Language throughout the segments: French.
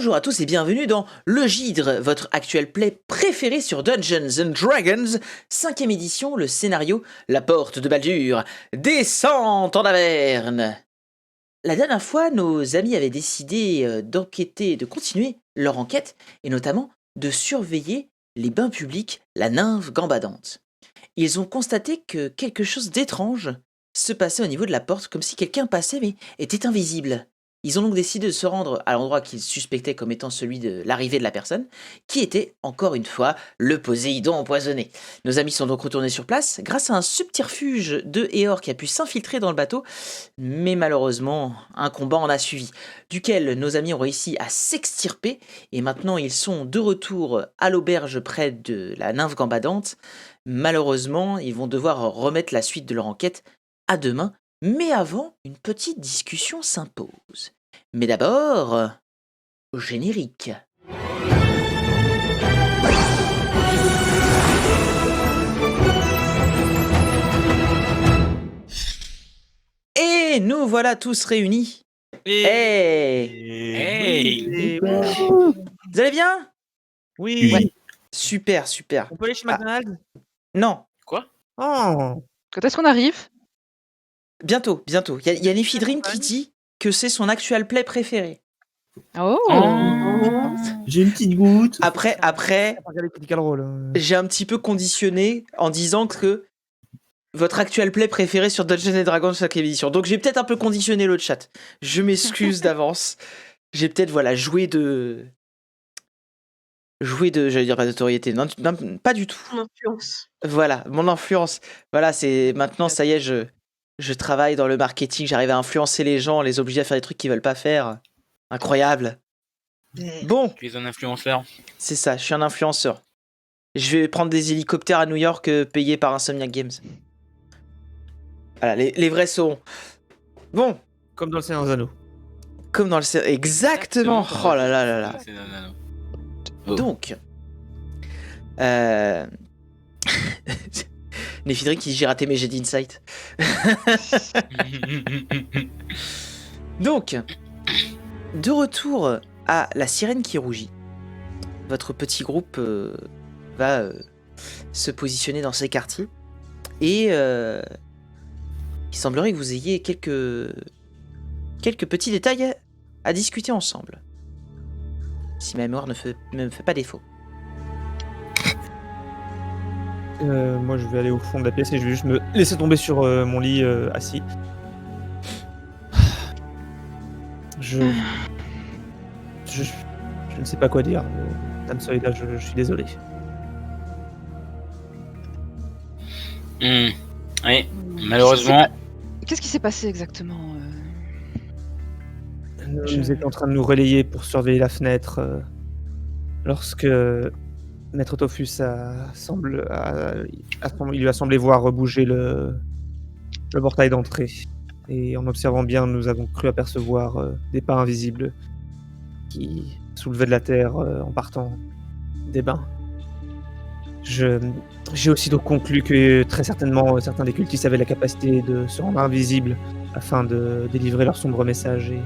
Bonjour à tous et bienvenue dans Le Gydre, votre actuel play préféré sur Dungeons and Dragons, 5ème édition, le scénario La Porte de Baldur, descente en Averne. La dernière fois, nos amis avaient décidé d'enquêter, de continuer leur enquête, et notamment de surveiller les bains publics, la nymphe gambadante. Ils ont constaté que quelque chose d'étrange se passait au niveau de la porte, comme si quelqu'un passait mais était invisible. Ils ont donc décidé de se rendre à l'endroit qu'ils suspectaient comme étant celui de l'arrivée de la personne, qui était, encore une fois, le Poséidon empoisonné. Nos amis sont donc retournés sur place grâce à un subterfuge de Éor qui a pu s'infiltrer dans le bateau, mais malheureusement, un combat en a suivi, duquel nos amis ont réussi à s'extirper, et maintenant ils sont de retour à l'auberge près de la nymphe gambadante. Malheureusement, ils vont devoir remettre la suite de leur enquête à demain, mais avant, une petite discussion s'impose. Mais d'abord, au générique. Et nous voilà tous réunis. Hey, vous allez bien? Oui. Ouais. Super, super. On peut aller chez McDonald's? Non. Quoi? Oh. Quand est-ce qu'on arrive? Bientôt. Il y a Nephi Dream qui dit que c'est son actual play préféré. Oh. J'ai une petite goutte. Après, Critical Role. j'ai un petit peu conditionné en disant que votre actuel play préféré sur Dungeons and Dragons 5ème édition. Donc j'ai peut-être un peu conditionné le chat. Je m'excuse d'avance. J'ai peut-être joué de, j'allais dire pas d'autorité, non, pas du tout. Mon influence. Voilà, mon influence. Voilà, c'est maintenant, ça y est, je travaille dans le marketing, j'arrive à influencer les gens, les obliger à faire des trucs qu'ils veulent pas faire. Incroyable. Bon, Tu es un influenceur. c'est ça, je suis un influenceur. Je vais prendre des hélicoptères à New York payés par Insomniac Games. Voilà, les vrais sauront. Bon, Comme dans le Seigneur des Anneaux. comme dans le... Exactement. Oh là là là là. C'est nanano. Oh. Donc, Nephidric qui dit j'ai raté mes jets d'insight. Donc, de retour à la sirène qui rougit, votre petit groupe va se positionner dans ces quartiers et il semblerait que vous ayez quelques petits détails à discuter ensemble. Si ma mémoire ne me fait pas défaut. Moi, je vais aller au fond de la pièce et je vais juste me laisser tomber sur mon lit assis. Je ne sais pas quoi dire. Dame Soledad, je suis désolé. Oui, malheureusement. Qu'est-ce qui s'est passé exactement? Nous étions en train de nous relayer pour surveiller la fenêtre lorsque Maître Tophus il lui a semblé voir bouger le portail d'entrée. Et en observant bien, nous avons cru apercevoir des pas invisibles qui soulevaient de la terre en partant des bains. J'ai aussi donc conclu que très certainement certains des cultistes avaient la capacité de se rendre invisibles afin de délivrer leur sombre message. Et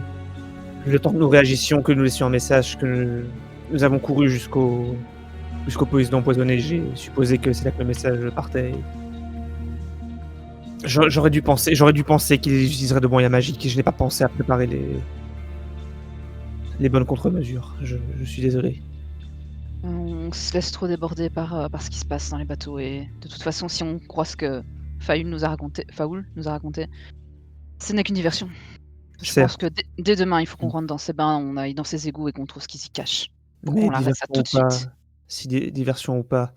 le temps que nous réagissions, que nous laissions un message, que nous avons couru jusqu'au Poséidon empoisonné, j'ai supposé que c'est là que le message partait. J'aurais dû penser qu'ils utiliseraient de moyens magiques et je n'ai pas pensé à préparer les bonnes contre-mesures. Je suis désolé. On se laisse trop déborder par ce qui se passe dans les bateaux et de toute façon, si on croit ce que Faoul nous a raconté, ce n'est qu'une diversion. Je pense que dès demain, il faut qu'on rentre dans ces bains, on aille dans ces égouts et qu'on trouve ce qui s'y cache. Mais on l'arrête ça tout de suite. Si diversion ou pas,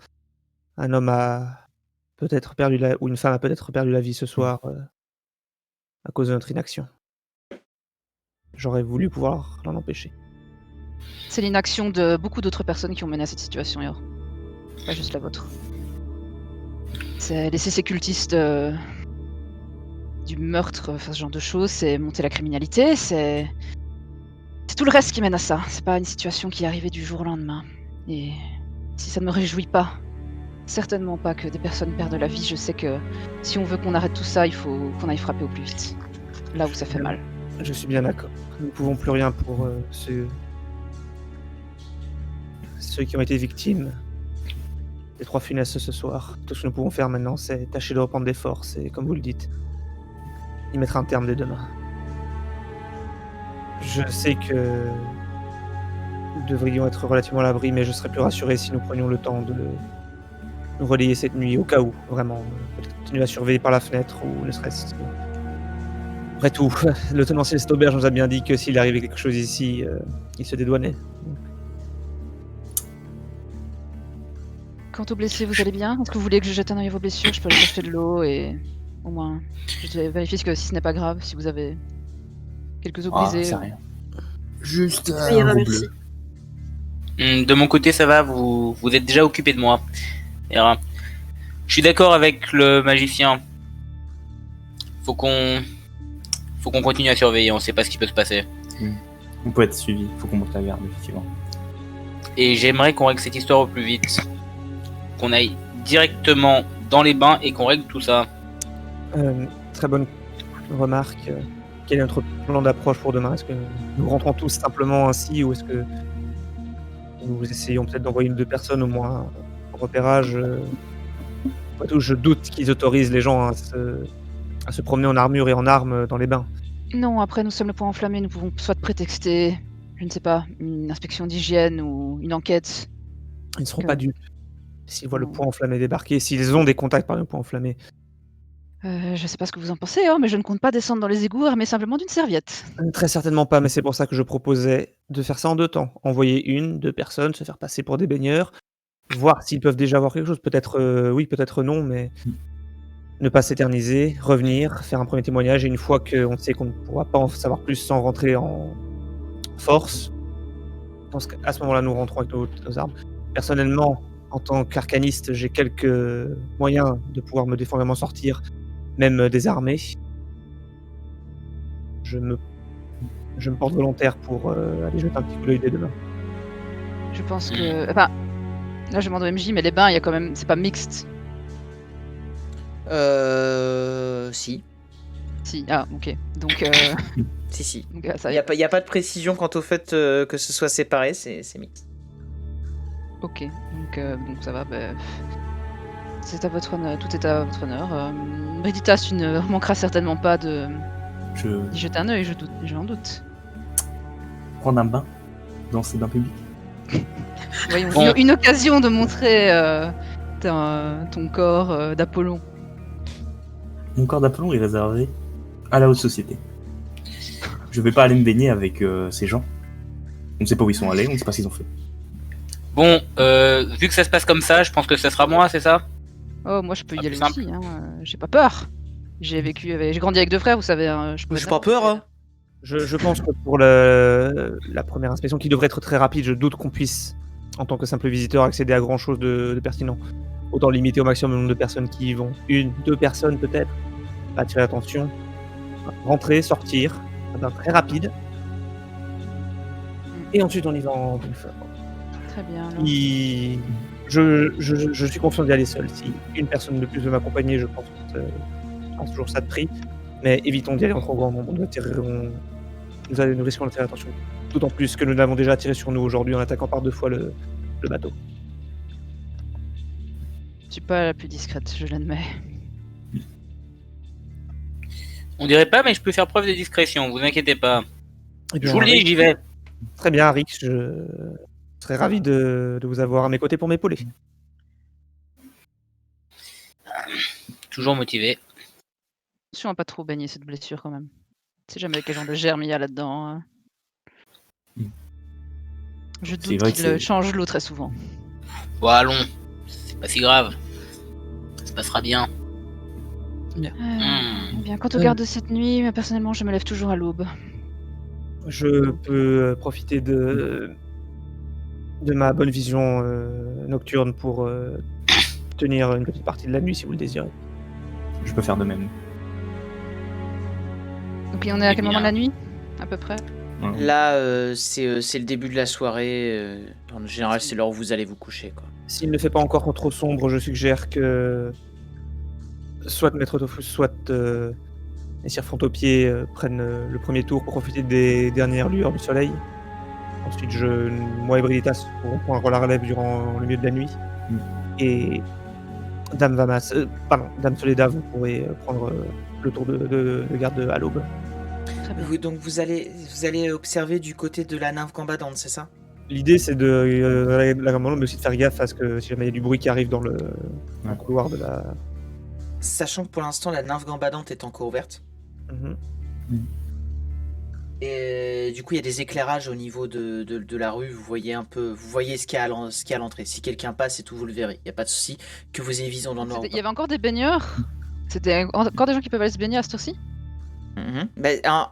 un homme a peut-être perdu ou une femme a peut-être perdu la vie ce soir à cause de notre inaction. J'aurais voulu pouvoir l'en empêcher. C'est l'inaction de beaucoup d'autres personnes qui ont mené à cette situation, Yor. Pas juste la vôtre. C'est laisser ces cultistes du meurtre, faire ce genre de choses, c'est monter la criminalité, c'est tout le reste qui mène à ça. C'est pas une situation qui est arrivée du jour au lendemain. Et si ça ne me réjouit pas, certainement pas que des personnes perdent la vie, je sais que si on veut qu'on arrête tout ça, il faut qu'on aille frapper au plus vite. Là où ça fait mal. Je suis bien d'accord. Nous ne pouvons plus rien pour ceux qui ont été victimes des 3 funestes ce soir. Tout ce que nous pouvons faire maintenant, c'est tâcher de reprendre des forces et, comme vous le dites, y mettre un terme dès demain. Je sais que nous devrions être relativement à l'abri, mais je serais plus rassuré si nous prenions le temps de nous relayer cette nuit, au cas où, vraiment. Peut-être continuer à surveiller par la fenêtre, ou ne serait-ce... Après tout, le tenancier de cette auberge nous a bien dit que s'il arrivait quelque chose ici, il se dédouanait. Quant aux blessés, vous allez bien? Est-ce que vous voulez que je jette un œil à vos blessures? Je peux aller chercher de l'eau et au moins je vais vérifier que si ce n'est pas grave, si vous avez quelques os brisés. c'est rien. Juste Ça ira, un merci. bleu. De mon côté, ça va, vous êtes déjà occupé de moi. Hera. Je suis d'accord avec le magicien. Faut qu'on continue à surveiller, on sait pas ce qui peut se passer. On peut être suivi, faut qu'on monte la garde, effectivement. Et j'aimerais qu'on règle cette histoire au plus vite. Qu'on aille directement dans les bains et qu'on règle tout ça. Très bonne remarque. Quel est notre plan d'approche pour demain? Est-ce que nous rentrons tous simplement ainsi, ou est-ce que nous essayons peut-être d'envoyer 1 ou 2 personnes au moins en repérage? Après tout, je doute qu'ils autorisent les gens à se promener en armure et en armes dans les bains. Non, après nous sommes le point enflammé, nous pouvons soit prétexter, je ne sais pas, une inspection d'hygiène ou une enquête. Ils ne seront Que- pas dupes. S'ils voient le Non. point enflammé débarquer, s'ils ont des contacts par le point enflammé. Je sais pas ce que vous en pensez, hein, mais je ne compte pas descendre dans les égouts armé simplement d'une serviette. Très certainement pas, mais c'est pour ça que je proposais de faire ça en 2 temps. Envoyer 1, 2 personnes, se faire passer pour des baigneurs, voir s'ils peuvent déjà voir quelque chose. Peut-être oui, peut-être non, mais ne pas s'éterniser, revenir, faire un premier témoignage, et une fois qu'on sait qu'on ne pourra pas en savoir plus sans rentrer en force, je pense qu'à ce moment-là, nous rentrons avec nos armes. Personnellement, en tant qu'arcaniste, j'ai quelques moyens de pouvoir me défendre et m'en sortir, même désarmé. Je me porte volontaire pour aller jeter un petit coup d'œil dès demain. Je pense que. Enfin, là je demande au MJ, mais les bains, il y a quand même. C'est pas mixte. Si. Si, ah, ok. Donc, Si. donc, ça Il n'y a pas de précision quant au fait que ce soit séparé, c'est mixte. Ok, donc ça va. Bah, c'est à votre honneur, tout est à votre honneur. Brigitas, tu ne manqueras certainement pas d'y Je jeter un œil, j'en doute. prends un bain dans ces bains publics. Voyons, Bon. une occasion de montrer ton corps d'Apollon. Mon corps d'Apollon est réservé à la haute société. Je vais pas aller me baigner avec ces gens. On ne sait pas où ils sont allés, on ne sait pas ce qu'ils ont fait. Bon, vu que ça se passe comme ça, je pense que ça sera moi, c'est ça? Oh, moi je peux y Ah, aller plus simple. aussi, hein. J'ai pas peur. J'ai grandi avec 2 frères, vous savez. Je peux J'ai pas peur, hein. Je pense que pour la première inspection, qui devrait être très rapide, je doute qu'on puisse, en tant que simple visiteur, accéder à grand chose de pertinent. Autant limiter au maximum le nombre de personnes qui y vont. 1, 2 personnes peut-être, attirer l'attention. Rentrer, sortir, très rapide. Et ensuite on y va en bonne forme. Très bien. alors. Je suis confiant d'y aller seul. Si une personne de plus veut m'accompagner, je pense toujours ça de prix. Mais évitons d'y aller en trop grand nombre. Nous risquons d'attirer l'attention. D'autant plus que nous l'avons déjà attiré sur nous aujourd'hui en attaquant par 2 fois le bateau. Je suis pas la plus discrète, je l'admets. On dirait pas, mais je peux faire preuve de discrétion, vous inquiétez pas. Eh bien, Je vous le dis, Rick, j'y vais. très bien, Rick. Je serais ravi de vous avoir à mes côtés pour m'épauler. Toujours motivé. Attention à pas trop baigner cette blessure quand même. Tu sais jamais quel genre de germe il y a là-dedans. Hein. Mm. Je C'est doute vrai que qu'il c'est- change l'eau très souvent. Bon, allons. C'est pas si grave. Ça se passera bien. Bien, quant au garde de cette nuit, personnellement, je me lève toujours à l'aube. Je peux profiter de ma bonne vision nocturne pour tenir une petite partie de la nuit si vous le désirez. Je peux faire de même. Donc, on est à Eh quel moment de bien. la nuit à peu près? Là, c'est le début de la soirée. En général, c'est l'heure où vous allez vous coucher, quoi. S'il ne fait pas encore trop sombre, je suggère que soit Maître Tofu, soit Messire Frontopied prennent le premier tour pour profiter des dernières lueurs du soleil. Ensuite, moi et Brigitas pourrons prendre la relève durant le milieu de la nuit. Et Dame Dame Soledad, vous pourrez prendre le tour de garde à l'aube. Très bien. Donc vous allez observer du côté de la nymphe gambadante, c'est ça? L'idée, c'est de la gambadante, mais aussi de faire gaffe à ce que si jamais il y a du bruit qui arrive dans le couloir de la. Sachant que pour l'instant, la nymphe gambadante est encore ouverte. Mhm. Et du coup, il y a des éclairages au niveau de la rue. Vous voyez ce qu'il y a à l'entrée. Si quelqu'un passe et tout, vous le verrez. Il n'y a pas de souci que vous ayez vision dans le noir. Il y avait encore des baigneurs. C'était encore des gens qui peuvent aller se baigner à cette heure-ci.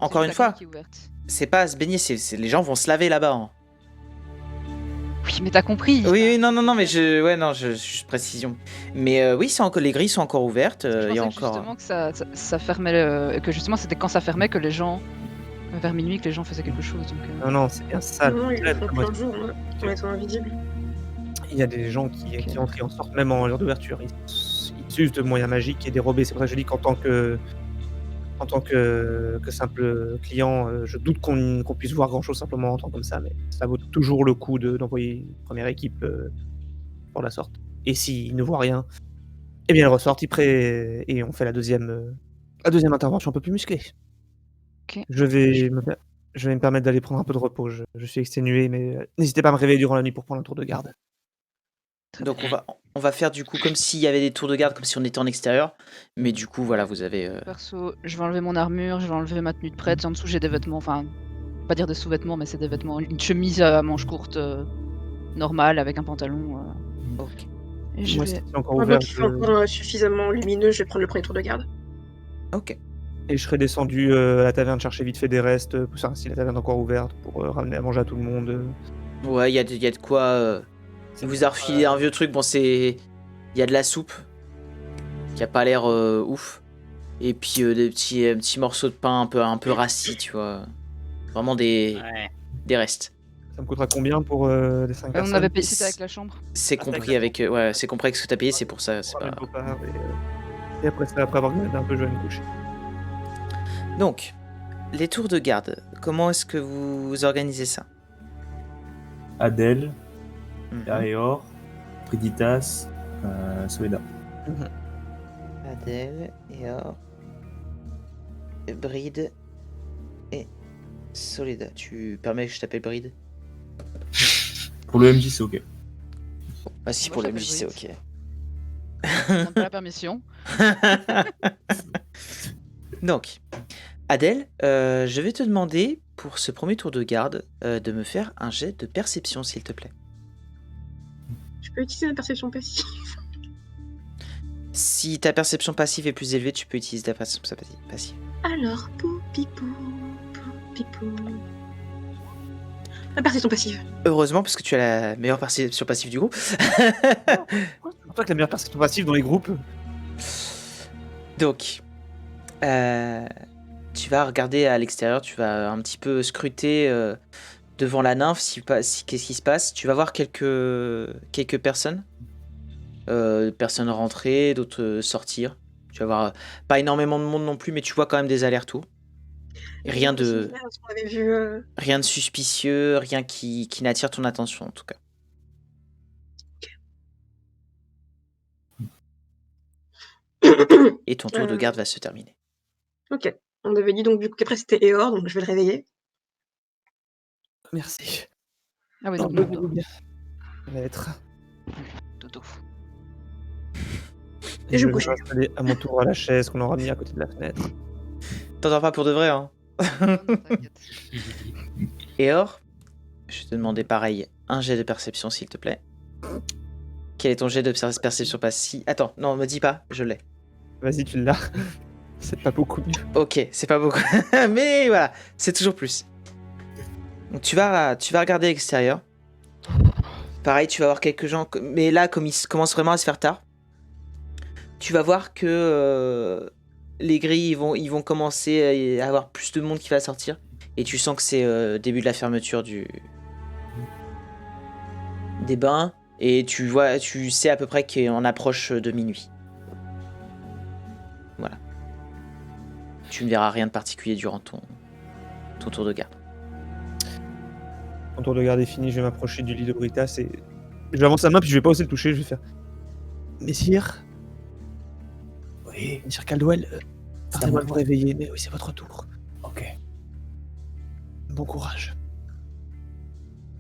Encore une fois, Qui est ouverte. c'est pas à se baigner, les gens vont se laver là-bas. Hein. Oui, mais t'as compris. Oui, non, mais je juste précision. Mais oui, les grilles sont encore ouvertes. Je Il y a pensais encore. que justement que ça fermait, que justement c'était quand ça fermait que les gens, vers minuit, que les gens faisaient quelque chose. Donc, Non, c'est bien ça. Non, ils le font Moi, plein de jours en étant invisibles. il y a des gens qui entrent et en sortent, même en heure d'ouverture. Ils usent de moyens magiques et dérobés. C'est pour ça que je dis qu'en tant que simple client, je doute qu'on puisse voir grand-chose simplement en entrant comme ça, mais ça vaut toujours le coup d'envoyer une première équipe pour la sorte. Et s'ils ne voient rien, eh bien, ils ressortent et on fait la deuxième intervention un peu plus musclée. Ok. Je vais me permettre d'aller prendre un peu de repos. Je suis exténué, mais n'hésitez pas à me réveiller durant la nuit pour prendre un tour de garde. Donc on va faire du coup comme s'il y avait des tours de garde, comme si on était en extérieur. Mais du coup, voilà, vous avez. Perso, je vais enlever mon armure, je vais enlever ma tenue de prêtre. En dessous, j'ai des vêtements, enfin, pas dire des sous-vêtements, mais c'est des vêtements. Une chemise à manches courtes normale avec un pantalon. Ok. Et je Moi, vais... c'est encore Moi, ouvert. qui fait encore suffisamment lumineux, je vais prendre le premier tour de garde. Ok. Et je serais descendu à la taverne chercher vite fait des restes, si la taverne est encore ouverte, pour ramener à manger à tout le monde. Ouais, il y a de quoi. Il vous a refilé un vieux truc. Bon, il y a de la soupe qui a pas l'air ouf. Et puis des petits morceaux de pain un peu rassis, tu vois. Vraiment des restes. Ça me coûtera combien pour les 5 personnes? on avait payé, c'était avec la chambre. C'est compris avec c'est compris avec ce que t'as payé, c'est pour ça. C'est pas... Et après ça, après avoir regardé un peu, je vais me coucher. Donc, les tours de garde, comment est-ce que vous organisez ça? Adèle, Aeor, Brigitas, Soledad. Adèle, Eor, Bride et Soledad. Tu permets que je t'appelle Bride? Pour le MJ, c'est ok. Ah si, Moi, pour je le MJ, c'est t'appelle ok. Je demande pas la permission. Donc, Adèle, je vais te demander, pour ce premier tour de garde, de me faire un jet de perception, s'il te plaît. Je peux utiliser ma perception passive. Si ta perception passive est plus élevée, tu peux utiliser ta perception passive. Alors, poupipou, poupipou. La perception passive. Heureusement, parce que tu as la meilleure perception passive du groupe. C'est pour toi que la meilleure perception passive dans les groupes. Donc, tu vas regarder à l'extérieur, tu vas un petit peu scruter devant la nymphe, qu'est-ce qui se passe. Tu vas voir quelques personnes. Personnes rentrer, d'autres sortir. Tu vas voir pas énormément de monde non plus, mais tu vois quand même des allers-retours. Rien de On avait vu. rien de suspicieux, rien qui n'attire ton attention en tout cas. Et ton tour de garde va se terminer. Ok. On avait dit donc du coup qu'après c'était Eor, donc je vais le réveiller. Merci. Ah oui, donc Dodo. Ça va être. Dodo. Et je vais me couche. m'installer à mon tour à la chaise qu'on aura mis à côté de la fenêtre. T'entends pas pour de vrai, hein? T'inquiète. Et or, je vais te demander pareil, un jet de perception s'il te plaît. Quel est ton jet de perception passive? Attends, non, me dis pas, je l'ai. Vas-y, tu l'as. C'est pas beaucoup mieux. Ok, c'est pas beaucoup. Mais voilà, c'est toujours plus. Donc tu vas regarder à l'extérieur. Pareil, tu vas voir quelques gens. Mais là, comme il commence vraiment à se faire tard, tu vas voir que les grilles ils vont commencer à avoir plus de monde qui va sortir. Et tu sens que c'est début de la fermeture des bains. Et tu sais à peu près qu'on approche de minuit. Voilà. Tu ne verras rien de particulier durant ton tour de garde. Ton tour de garde est fini, je vais m'approcher du lit de Britas et je vais avancer la main, puis je vais pas oser le toucher, je vais faire... Messire, Oui, Messire Caldwell, c'est à pardonnez-moi moi. de vous réveiller, mais oui, c'est votre tour. Ok. Bon courage.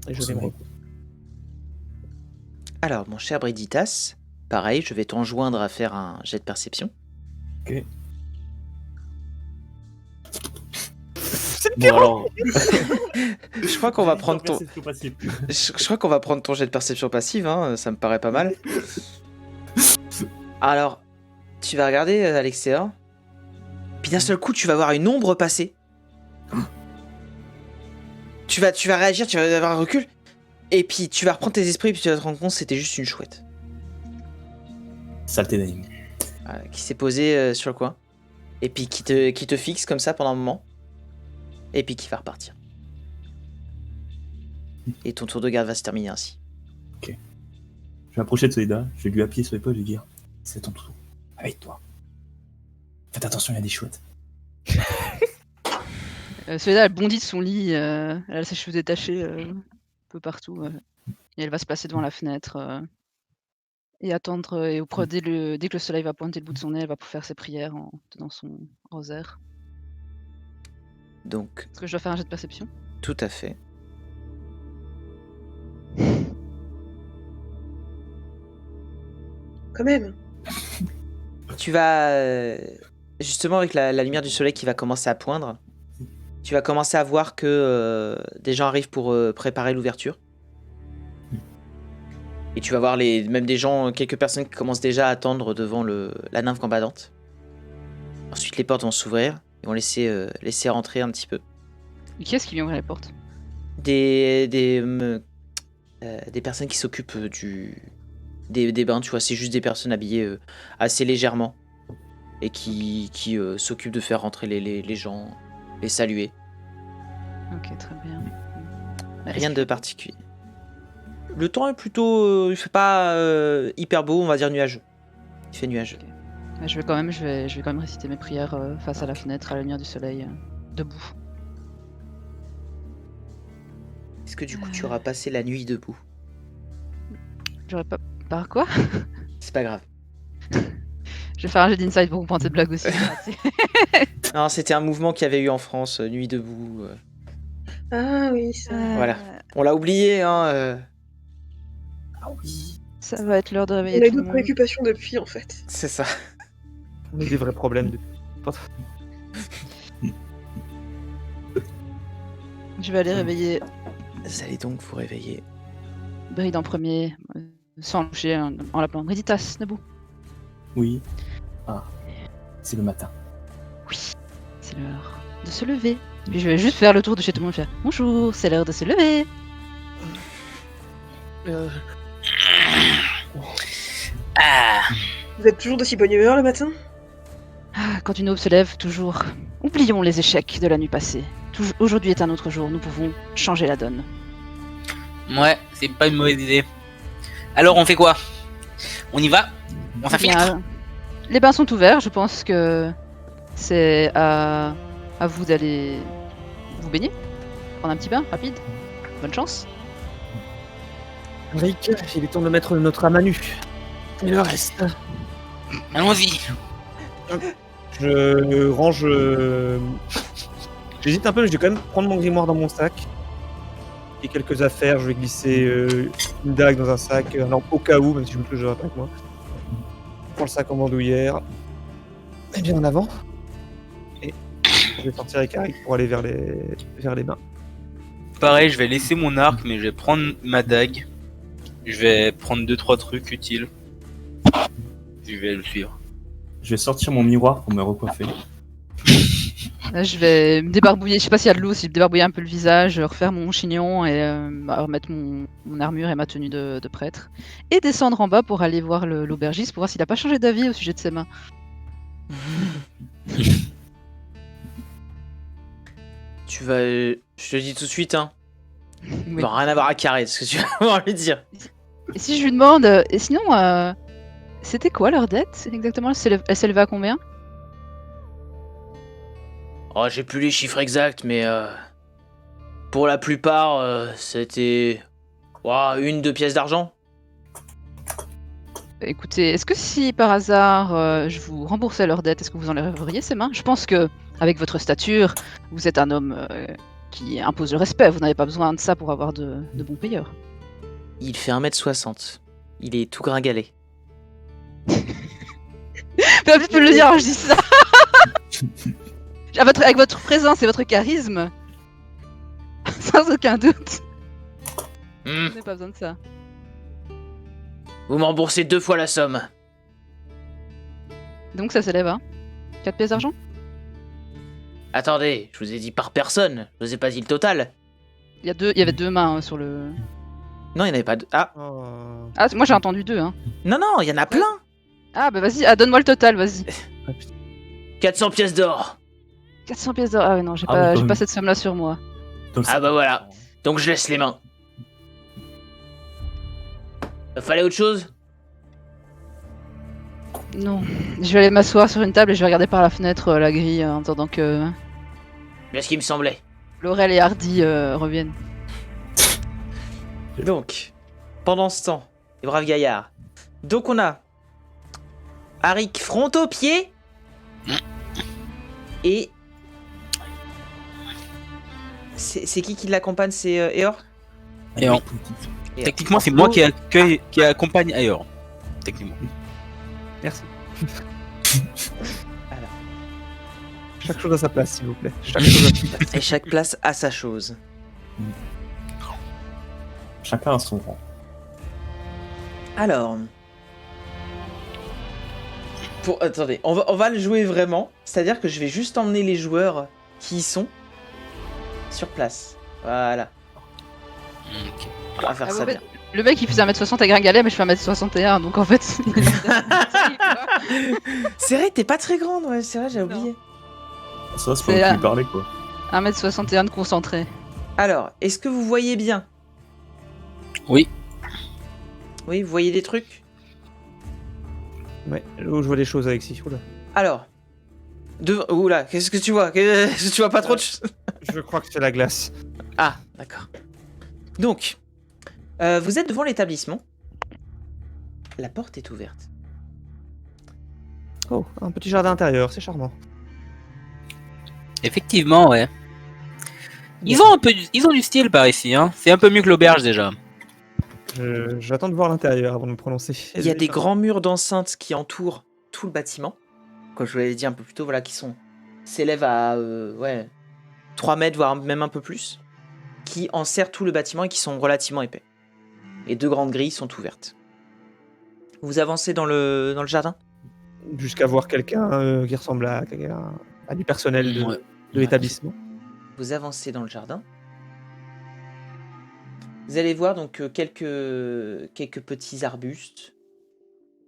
Et je Au vais me sommeil. reposer. Alors, mon cher Briditas, pareil, je vais t'enjoindre à faire un jet de perception. Ok. Bon, alors. Je crois qu'on va prendre ton... Perception passive. Je crois qu'on va prendre ton jet de perception passive, hein, ça me paraît pas mal. Alors, tu vas regarder à l'extérieur, puis d'un seul coup, tu vas voir une ombre passer. Tu vas réagir, tu vas avoir un recul, et puis tu vas reprendre tes esprits, puis tu vas te rendre compte que c'était juste une chouette Saleté d'anime. qui s'est posée sur le coin, et puis qui te fixe comme ça pendant un moment, et puis qui va repartir. Et ton tour de garde va se terminer ainsi. Je vais m'approcher de Solida, je vais lui appuyer sur l'épaule et lui dire c'est ton tour. Avec toi. Faites attention, il y a des chouettes. Celui-là, elle bondit de son lit, elle a ses cheveux détachés un peu partout. Et elle va se placer devant la fenêtre et attendre. Dès que le soleil va pointer le bout de son nez, elle va faire ses prières en tenant son rosaire. Donc, Est-ce que je dois faire un jet de perception? tout à fait. Quand même. Tu vas, justement avec la lumière du soleil qui va commencer à poindre, tu vas commencer à voir que des gens arrivent pour préparer l'ouverture. Et tu vas voir même des gens, quelques personnes qui commencent déjà à attendre devant la nymphe gambadante. Ensuite les portes vont s'ouvrir, ils vont laisser rentrer un petit peu. Et qui est-ce qui vient ouvrir les portes? Des personnes qui s'occupent des bains, tu vois, c'est juste des personnes habillées assez légèrement et qui s'occupent de faire rentrer les gens, les saluer. Ok, très bien. Rien de particulier. Le temps est plutôt, il fait pas hyper beau, on va dire nuageux. Il fait nuageux. Je vais quand même réciter mes prières face à la fenêtre, à la lumière du soleil, debout. Est-ce que du coup tu auras passé la nuit debout? J'aurais pas... Par quoi? C'est pas grave. Je vais faire un jet d'insight pour comprendre cette blague aussi. Non, c'était un mouvement qu'il y avait eu en France, nuit debout. Ah oui, ça. Voilà. On l'a oublié, hein. Ah oui. Ça va être l'heure de On réveiller a eu tout le d'autres monde. préoccupations depuis, en fait. C'est ça. On a des vrais problèmes. Je vais aller réveiller Vous allez donc vous réveiller. Bride en premier, sans le toucher, en l'appelant Briditas, debout. Oui. Ah. C'est le matin. Oui, c'est l'heure de se lever. Puis je vais juste faire le tour de chez tout le monde et faire bonjour, c'est l'heure de se lever. Ah, Vous êtes toujours d'aussi bonne humeur le matin? Ah, quand une aube se lève, toujours. Oublions les échecs de la nuit passée. Aujourd'hui est un autre jour, nous pouvons changer la donne. ouais, c'est pas une mauvaise idée. Alors on fait quoi? On y va? On s'infiltre? Bien, les bains sont ouverts, je pense que c'est à vous d'aller vous baigner. Prendre un petit bain, rapide. Bonne chance. Rick, il est temps de mettre notre âme à nu. Et le reste. Allons-y. Je range. J'hésite un peu, mais je vais quand même prendre mon grimoire dans mon sac. Et quelques affaires, je vais glisser une dague dans un sac, alors au cas où, même si je me touche pas avec moi. Je prends le sac en bandoulière. Et bien en avant. Et je vais sortir avec Harry pour aller vers les bains. Pareil, je vais laisser mon arc, mais je vais prendre ma dague. Je vais prendre 2-3 trucs utiles. Je vais le suivre. Je vais sortir mon miroir pour me recoiffer. Là, je vais me débarbouiller, je sais pas s'il y a de l'eau, si je me débarbouiller un peu le visage, refaire mon chignon et remettre mon armure et ma tenue de prêtre. Et descendre en bas pour aller voir l'aubergiste pour voir s'il a pas changé d'avis au sujet de ses mains. Tu vas... je te le dis tout de suite, hein. Oui. Non, rien à voir à carré, ce que tu vas envie de dire. Et si je lui demande, et sinon, c'était quoi leur dette exactement? Elle s'élevait à combien? Oh, j'ai plus les chiffres exacts, mais Pour la plupart, c'était 1-2 pièces d'argent. Écoutez, est-ce que si par hasard je vous remboursais leur dette, est-ce que vous enlèveriez ces mains? Je pense que avec votre stature, vous êtes un homme qui impose le respect. Vous n'avez pas besoin de ça pour avoir de bons payeurs. Il fait 1m60. Il est tout gringalet. T'as pu le dire, je dis ça. Avec votre présence et votre charisme, sans aucun doute, vous n'avez pas besoin de ça. Vous me remboursez 2 fois la somme. Donc ça s'élève à 4 pièces d'argent? Attendez, je vous ai dit par personne. Je vous ai pas dit le total. Il y avait 2 mains sur le... Non, il n'y en avait pas 2. Ah, Oh. Ah, moi j'ai entendu 2, hein. non, il y en a plein. Ah bah vas-y, donne-moi le total, vas-y. 400 pièces d'or. 400 pièces d'or. Ah ouais, non, j'ai Ah oui, quand pas même. cette somme-là sur moi. Donc, Ah bah voilà. Donc je laisse les mains. Fallait autre chose? Non, je vais aller m'asseoir sur une table et je vais regarder par la fenêtre la grille en attendant que Bien ce qui me semblait. Laurel et Hardy reviennent. Donc, pendant ce temps, les braves gaillards. Donc on a Arik front au pied et c'est qui l'accompagne? C'est Eor. Eor. Techniquement, c'est moi qui accompagne ailleurs. Techniquement. Merci. Chaque chose à sa place, s'il vous plaît. Chaque chose à sa place. Et chaque place a sa chose. Chacun a son rang. Alors, attendez, on va le jouer vraiment. C'est-à-dire que je vais juste emmener les joueurs qui y sont sur place. Voilà. Ok. On va faire Ah, ça en fait, bien. le mec il faisait 1m60 à Gringalet, mais je fais 1m61, donc en fait. C'est vrai, t'es pas très grande, ouais, c'est vrai, j'ai Non. oublié. Ça, c'est C'est pas là. lui parler, quoi. 1m61 de concentré. Alors, est-ce que vous voyez bien? Oui. Oui, vous voyez des trucs? Ouais, là où je vois des choses, Alexis. Oula. Alors, oula, qu'est-ce que tu vois? Qu'est-ce que tu vois pas trop de choses? Je crois que c'est la glace. Ah, d'accord. Donc, vous êtes devant l'établissement. La porte est ouverte. Oh, un petit jardin intérieur, c'est charmant. Effectivement, ouais. Ils ont du style par ici, hein. C'est un peu mieux que l'auberge déjà. J'attends de voir l'intérieur avant de me prononcer. Il y a des grands murs d'enceinte qui entourent tout le bâtiment. Comme je vous l'avais dit un peu plus tôt, voilà, qui s'élèvent à 3 mètres, voire même un peu plus, qui enserrent tout le bâtiment et qui sont relativement épais. Et 2 grandes grilles sont ouvertes. Vous avancez dans le jardin? Jusqu'à voir quelqu'un qui ressemble à du personnel de, Ouais. de l'établissement. Vous avancez dans le jardin. Vous allez voir donc quelques petits arbustes,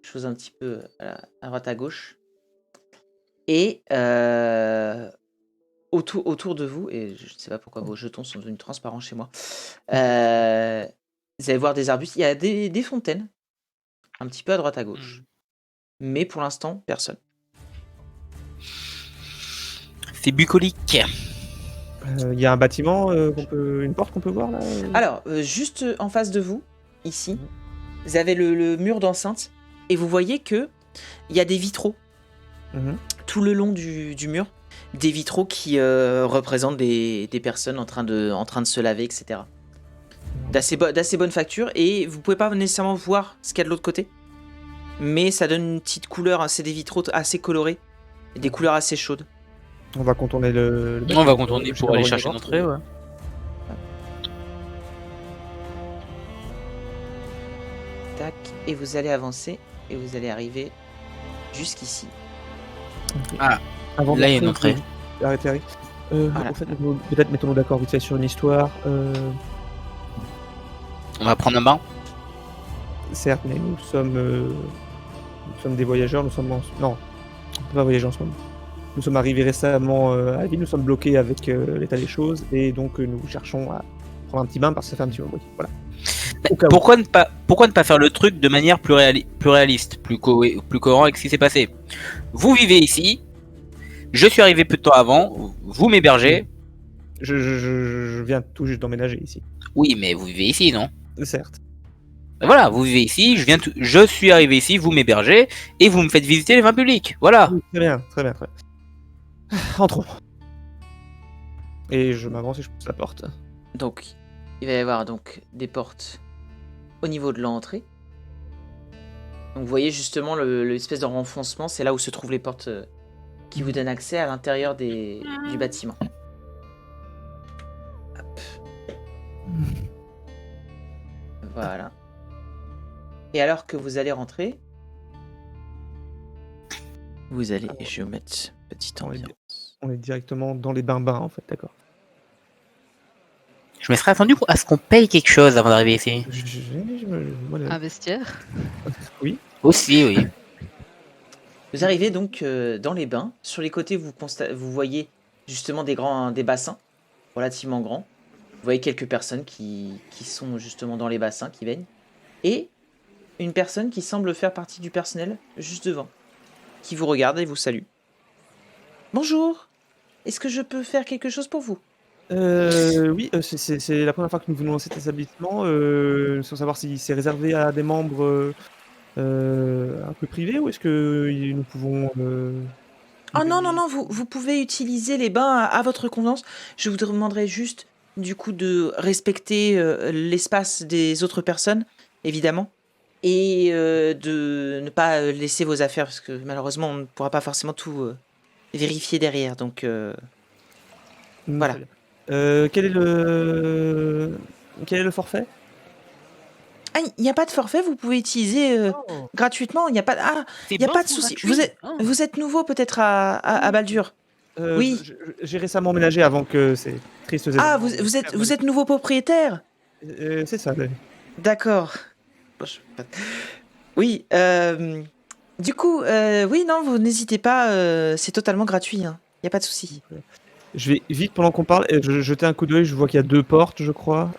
choses un petit peu à droite à gauche. Et autour de vous, et je ne sais pas pourquoi vos jetons sont devenus transparents chez moi, vous allez voir des arbustes. Il y a des fontaines, un petit peu à droite à gauche. Mais pour l'instant, personne. C'est bucolique. Il y a un bâtiment, une porte qu'on peut voir là Alors, juste en face de vous, ici, vous avez le mur d'enceinte, et vous voyez que il y a des vitraux Mhm. tout le long du mur, des vitraux qui représentent des personnes en train de se laver, etc. D'assez bonne facture, et vous pouvez pas nécessairement voir ce qu'il y a de l'autre côté, mais ça donne une petite couleur, hein, c'est des vitraux assez colorés, et des couleurs assez chaudes. On va contourner le On va contourner je sais pour pas aller où chercher il notre va. entrée, ouais. Tac, et vous allez avancer, et vous allez arriver jusqu'ici. Avant Là, il y a une d'entrer, entrée. je vais arrêter, Eric. Voilà. Au fait, peut-être mettons-nous d'accord vite fait sur une histoire. On va prendre un bain. Certes, mais nous sommes des voyageurs, non, on peut pas voyager en ce moment. Nous sommes arrivés récemment à la ville, nous sommes bloqués avec l'état des choses, et donc nous cherchons à prendre un petit bain parce que ça fait un petit moment. Voilà. Au cas où. Pourquoi ne pas faire le truc de manière plus réaliste, plus cohérent avec ce qui s'est passé? Vous vivez ici, je suis arrivé peu de temps avant, vous m'hébergez, Je viens tout juste d'emménager ici. Oui, mais vous vivez ici, non? Certes. Ben voilà, vous vivez ici, je suis arrivé ici, vous m'hébergez, et vous me faites visiter les vins publics. Voilà. Oui, très bien, très bien, très bien. Entrons. Et je m'avance et je pousse la porte. Donc, il va y avoir donc des portes au niveau de l'entrée. Donc, vous voyez justement l'espèce de renfoncement, c'est là où se trouvent les portes qui vous donnent accès à l'intérieur du bâtiment. Hop. Voilà. Et alors que vous allez rentrer, vous allez, et je vais vous mettre petite On est- ambiance. On est directement dans les bains en fait, d'accord. Je me serais attendu à ce qu'on paye quelque chose avant d'arriver ici. Voilà. Un vestiaire. Aussi, oui. Vous arrivez donc dans les bains. Sur les côtés, vous voyez justement des bassins relativement grands. Vous voyez quelques personnes qui sont justement dans les bassins, qui baignent. Et une personne qui semble faire partie du personnel juste devant, qui vous regarde et vous salue. Bonjour, est-ce que je peux faire quelque chose pour vous? Oui, c'est la première fois que nous venons dans cet établissement, sans savoir si c'est réservé à des membres un peu privés ou est-ce que nous pouvons. Oh non, non, non, vous pouvez utiliser les bains à votre convenance. Je vous demanderai juste, du coup, de respecter l'espace des autres personnes, évidemment, et de ne pas laisser vos affaires, parce que malheureusement, on ne pourra pas forcément tout vérifier derrière. Donc, voilà. Très bien. Quel est le forfait? Ah, il n'y a pas de forfait, vous pouvez utiliser gratuitement. Il n'y a pas, il y a pas de souci. Vous êtes nouveau peut-être à Baldur. Oui. J'ai récemment emménagé avant que ces tristes Ah, événements. vous êtes nouveau propriétaire? C'est ça. D'accord. Bon, oui, du coup, oui, non, vous n'hésitez pas, c'est totalement gratuit, hein. Il n'y a pas de souci. Je vais vite pendant qu'on parle, jeter un coup d'œil, je vois qu'il y a 2 portes, je crois.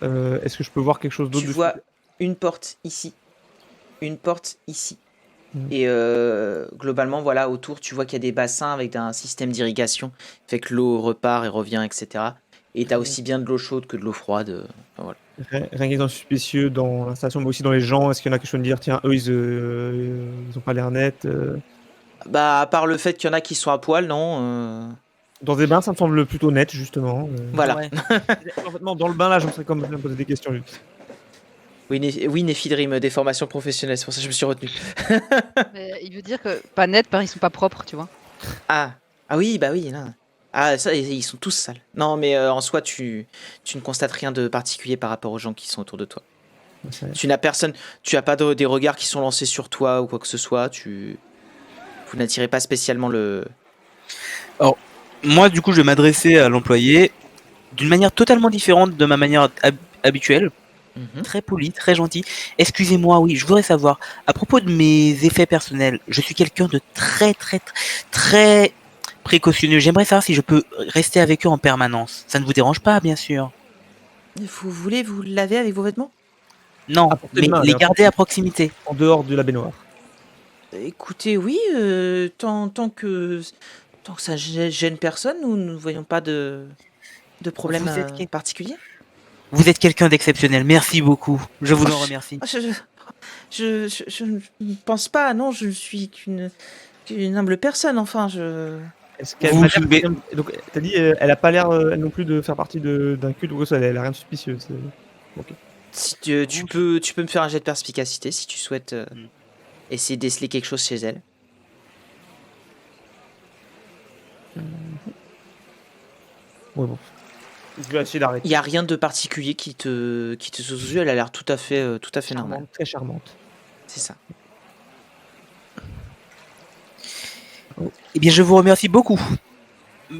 Est-ce que je peux voir quelque chose d'autre Tu de ce vois côté? une porte ici, une porte ici. Mhm. Et globalement, voilà, autour, tu vois qu'il y a des bassins avec un système d'irrigation, fait que l'eau repart et revient, etc. Et tu as aussi bien de l'eau chaude que de l'eau froide. Enfin, voilà. Rien qui est suspicieux dans l'installation, mais aussi dans les gens. Est-ce qu'il y en a quelque chose à me dire, tiens, eux, ils ont pas l'air nets. Bah, à part le fait qu'il y en a qui sont à poil, non. Dans des bains, ça me semble plutôt net, justement. Voilà. Ouais. En fait, non, dans le bain, là, j'en serais comme me poser des questions. Oui, Néphidrim, des formations professionnelles, c'est pour ça que je me suis retenu. Mais il veut dire que pas net, ils sont pas propres, tu vois. Ah oui, bah oui, là. Ah, ça, ils sont tous sales. Non, mais en soi, tu ne constates rien de particulier par rapport aux gens qui sont autour de toi. Tu n'as personne, tu as pas des regards qui sont lancés sur toi ou quoi que ce soit. Vous n'attirez pas spécialement le. Moi, du coup, je vais m'adresser à l'employé d'une manière totalement différente de ma manière habituelle. Mhm. Très poli, très gentil. Excusez-moi, oui, je voudrais savoir, à propos de mes effets personnels, je suis quelqu'un de très, très, très, très précautionneux. J'aimerais savoir si je peux rester avec eux en permanence. Ça ne vous dérange pas, bien sûr? Vous voulez vous laver avec vos vêtements? Non, À portée de mais main, les bien garder à proximité. En dehors de la baignoire. Écoutez, oui, tant que ça gêne personne, nous ne voyons pas de problème Vous êtes particulier. Vous êtes quelqu'un d'exceptionnel. Merci beaucoup. Je vous en remercie. Ah, je ne pense pas, non, je ne suis qu'une humble personne, enfin, Est-ce qu'elle Vous m'a l'air- soulevez- Donc, t'as dit, elle a pas l'air, elle non plus, de faire partie d'un culte ou quoi que ce soit, elle a rien de suspicieux. Ok. Si tu peux me faire un jet de perspicacité si tu souhaites Mm. essayer de déceler quelque chose chez elle. Ouais, bon. Je vais essayer d'arrêter. Il n'y a rien de particulier qui te saute aux yeux, elle a l'air tout à fait normale. Charmante, très charmante. C'est ça. Eh bien, je vous remercie beaucoup.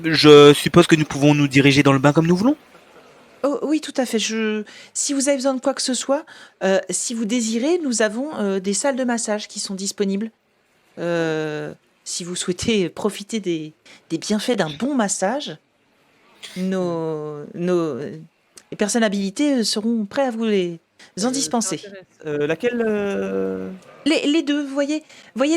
Je suppose que nous pouvons nous diriger dans le bain comme nous voulons. Oh, oui, tout à fait. Si vous avez besoin de quoi que ce soit, si vous désirez, nous avons des salles de massage qui sont disponibles. Si vous souhaitez profiter des bienfaits d'un bon massage, les personnes habilitées seront prêts à vous les en dispenser. Laquelle Les deux, vous voyez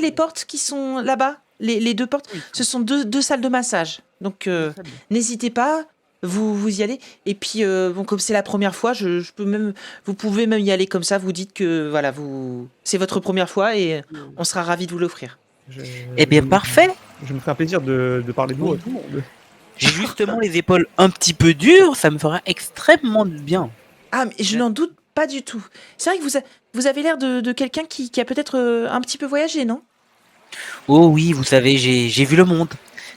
les portes qui sont là-bas, les deux portes, Oui. ce sont deux salles de massage. Donc, Très bien. n'hésitez pas, vous y allez. Et puis, bon, comme c'est la première fois, je peux même, vous pouvez même y aller comme ça. Vous dites que voilà, c'est votre première fois et on sera ravis de vous l'offrir. Eh bien, parfait. Je me ferai un plaisir de parler de vous Oui. à tout le monde. J'ai justement les épaules un petit peu dures, ça me fera extrêmement de bien. Ah, mais je n'en doute pas du tout. C'est vrai que vous avez l'air de quelqu'un qui a peut-être un petit peu voyagé, non? Oh oui, vous savez, j'ai vu le monde.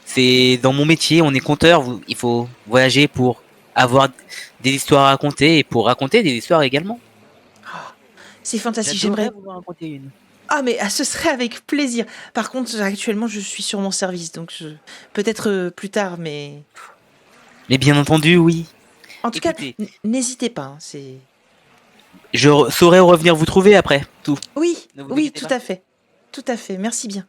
C'est dans mon métier, on est conteur, il faut voyager pour avoir des histoires à raconter et pour raconter des histoires également. C'est fantastique, J'adorerais j'aimerais. vous en raconter une. Ah, mais ce serait avec plaisir. Par contre, actuellement, je suis sur mon service, donc peut-être plus tard, mais Mais bien entendu, oui. en tout cas, Écoutez. n'hésitez pas. C'est Je saurai revenir vous trouver après, tout. oui, Ne vous oui, inquiétez tout pas. à fait, tout à fait. Merci bien.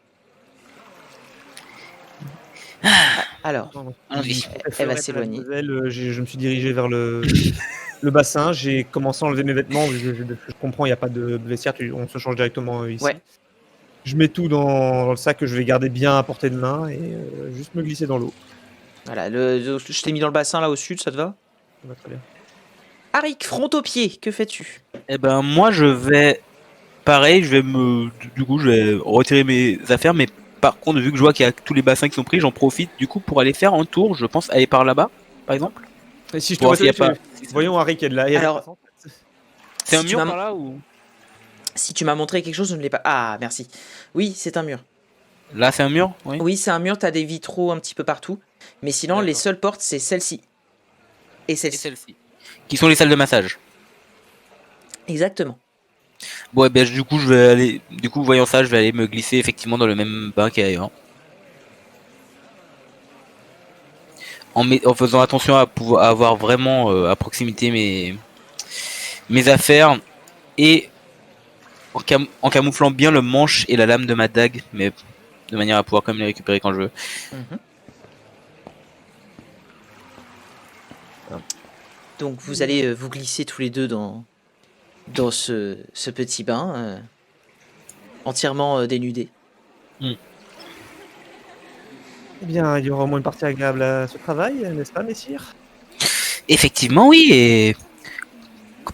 Alors, Allons-y. elle va s'éloigner. Je me suis dirigé vers le bassin. J'ai commencé à enlever mes vêtements. Je comprends, il n'y a pas de vestiaire. On se change directement ici. Ouais. Je mets tout dans le sac que je vais garder bien à portée de main et juste me glisser dans l'eau. Voilà, je t'ai mis dans le bassin là au sud, ça te va? Ça va très bien. Arik, front au pied, que fais-tu? Eh ben, moi, je vais. Pareil, du coup, je vais retirer mes affaires, mais par contre, vu que je vois qu'il y a tous les bassins qui sont pris, j'en profite du coup pour aller faire un tour. Je pense aller par là-bas, par exemple. Et si je te Pour voir vois, s'il y a pas. voyons Harry qui est de là. Alors, C'est un si tu mur m'as- par là ou. Si tu m'as montré quelque chose, je ne l'ai pas. Ah, merci. Oui, c'est un mur. Là, c'est un mur, oui. Oui, c'est un mur, t'as des vitraux un petit peu partout. Mais sinon, les D'accord. seules portes, c'est celle-ci. Et Et celle-ci. celle-ci. Qui sont les salles de massage. Exactement. Bon, eh ben, du coup, je vais aller. Du coup, voyant ça, je vais aller me glisser effectivement dans le même bain qu'ailleurs. En faisant attention à pouvoir avoir vraiment à proximité mes affaires et en camouflant bien le manche et la lame de ma dague, mais de manière à pouvoir quand même les récupérer quand je veux. Mhm. Donc, vous allez vous glisser tous les deux dans ce petit bain, entièrement dénudé. Eh bien, il y aura au moins une partie agréable à ce travail, n'est-ce pas, messire? Effectivement, oui, et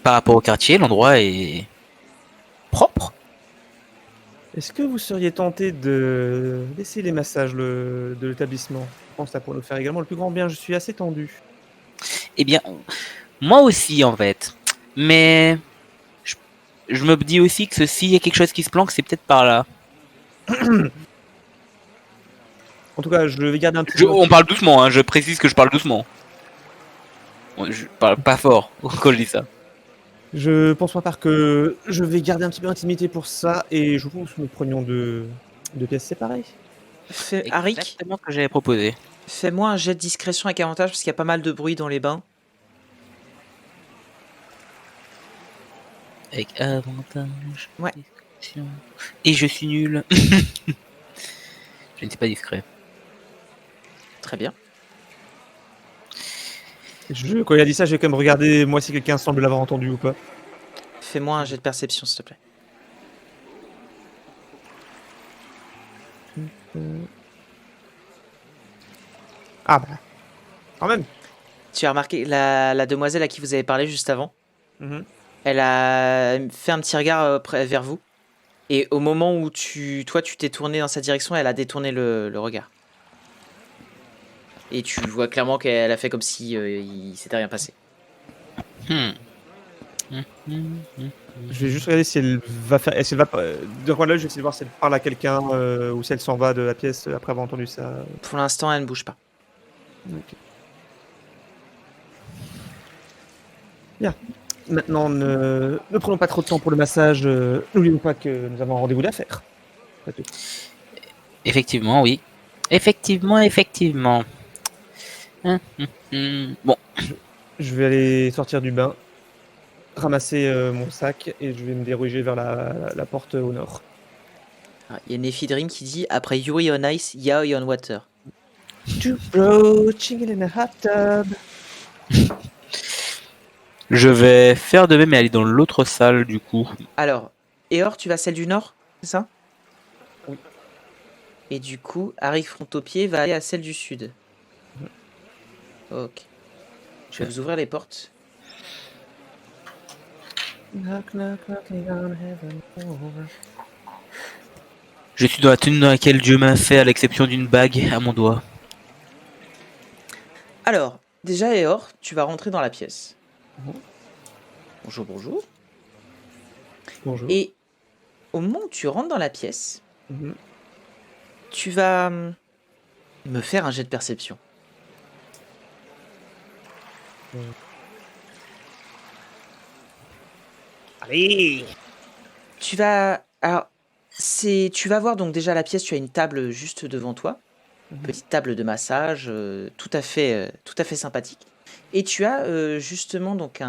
par rapport au quartier, l'endroit est propre. Est-ce que vous seriez tenté de laisser les massages de l'établissement? Je pense que ça pourrait nous faire également le plus grand bien. Je suis assez tendu. Eh bien, moi aussi en fait. Mais je me dis aussi que s'il y a quelque chose qui se planque, c'est peut-être par là. En tout cas, je vais garder un petit peu. On parle doucement, hein, je précise que je parle doucement. Je parle pas fort quand je dis ça. Je pense pour ma part que je vais garder un petit peu d'intimité pour ça et je pense que nous prenions deux pièces séparées. Arik, Exactement ce que j'avais proposé. fais-moi un jet de discrétion avec avantage parce qu'il y a pas mal de bruit dans les bains. Avec avantage. Ouais. Discrétion. Et je suis nul. Je ne suis pas discret. Très bien. Quand il a dit ça, j'ai quand même regardé moi si quelqu'un semble l'avoir entendu ou pas. Fais-moi un jet de perception, s'il te plaît. Ah bah, quand même. Tu as remarqué la demoiselle à qui vous avez parlé juste avant? Mhm. Elle a fait un petit regard vers vous. Et au moment où toi, tu t'es tourné dans sa direction, elle a détourné le regard. Et tu vois clairement qu'elle a fait comme si il s'était rien passé. Je vais juste regarder si elle va faire. Est-ce qu'elle va. De quoi là, je vais essayer de voir si elle parle à quelqu'un ou si elle s'en va de la pièce après avoir entendu ça. Pour l'instant, elle ne bouge pas. Ok. Bien. Maintenant, ne prenons pas trop de temps pour le massage. N'oublions pas que nous avons un rendez-vous d'affaires. Effectivement, oui. Effectivement. Bon, Je vais aller sortir du bain, ramasser mon sac et je vais me diriger vers la porte au nord. Ah, il y a Nephi Dream qui dit après Yuri on ice, Yaoi on water. Two bro, chilling in a hot tub. je vais faire de même et aller dans l'autre salle du coup. Alors, Eor, tu vas à celle du nord, c'est ça? Oui. Et du coup, Arik Frontopied va aller à celle du sud. Ok. Je vais vous ouvrir les portes. Je suis dans la tenue dans laquelle Dieu m'a fait, à l'exception d'une bague à mon doigt. Alors, déjà, Eor, tu vas rentrer dans la pièce. Mhm. Bonjour, bonjour. Bonjour. Et au moment où tu rentres dans la pièce, Mhm. tu vas me faire un jet de perception. Allez. Tu vas... Alors, tu vas voir donc déjà la pièce, tu as une table juste devant toi. Mhm. Petite table de massage, tout à fait sympathique. Et tu as justement donc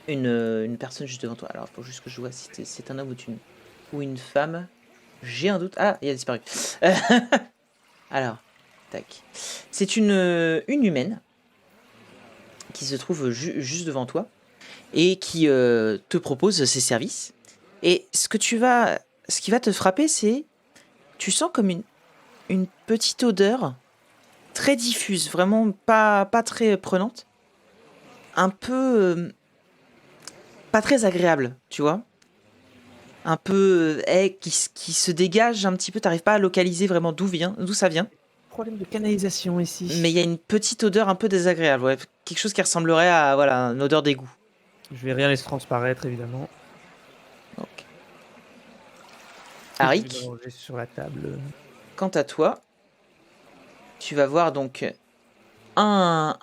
une personne juste devant toi. Alors, il faut juste que je vois si c'est un homme ou une femme. J'ai un doute. Ah, il a disparu. Alors, tac. C'est une humaine qui se trouve juste devant toi et qui te propose ses services. Et ce qui va te frapper, c'est tu sens comme une petite odeur très diffuse, vraiment pas très prenante, un peu pas très agréable, tu vois, un peu qui se dégage un petit peu. T'arrives pas à localiser vraiment d'où ça vient, Problème de canalisation ici. mais il y a une petite odeur un peu désagréable, ouais, quelque chose qui ressemblerait à voilà une odeur d'égout. Je vais rien laisser transparaître, évidemment. Donc, Je vais Arik, mélanger sur la table. quant à toi, tu vas voir donc un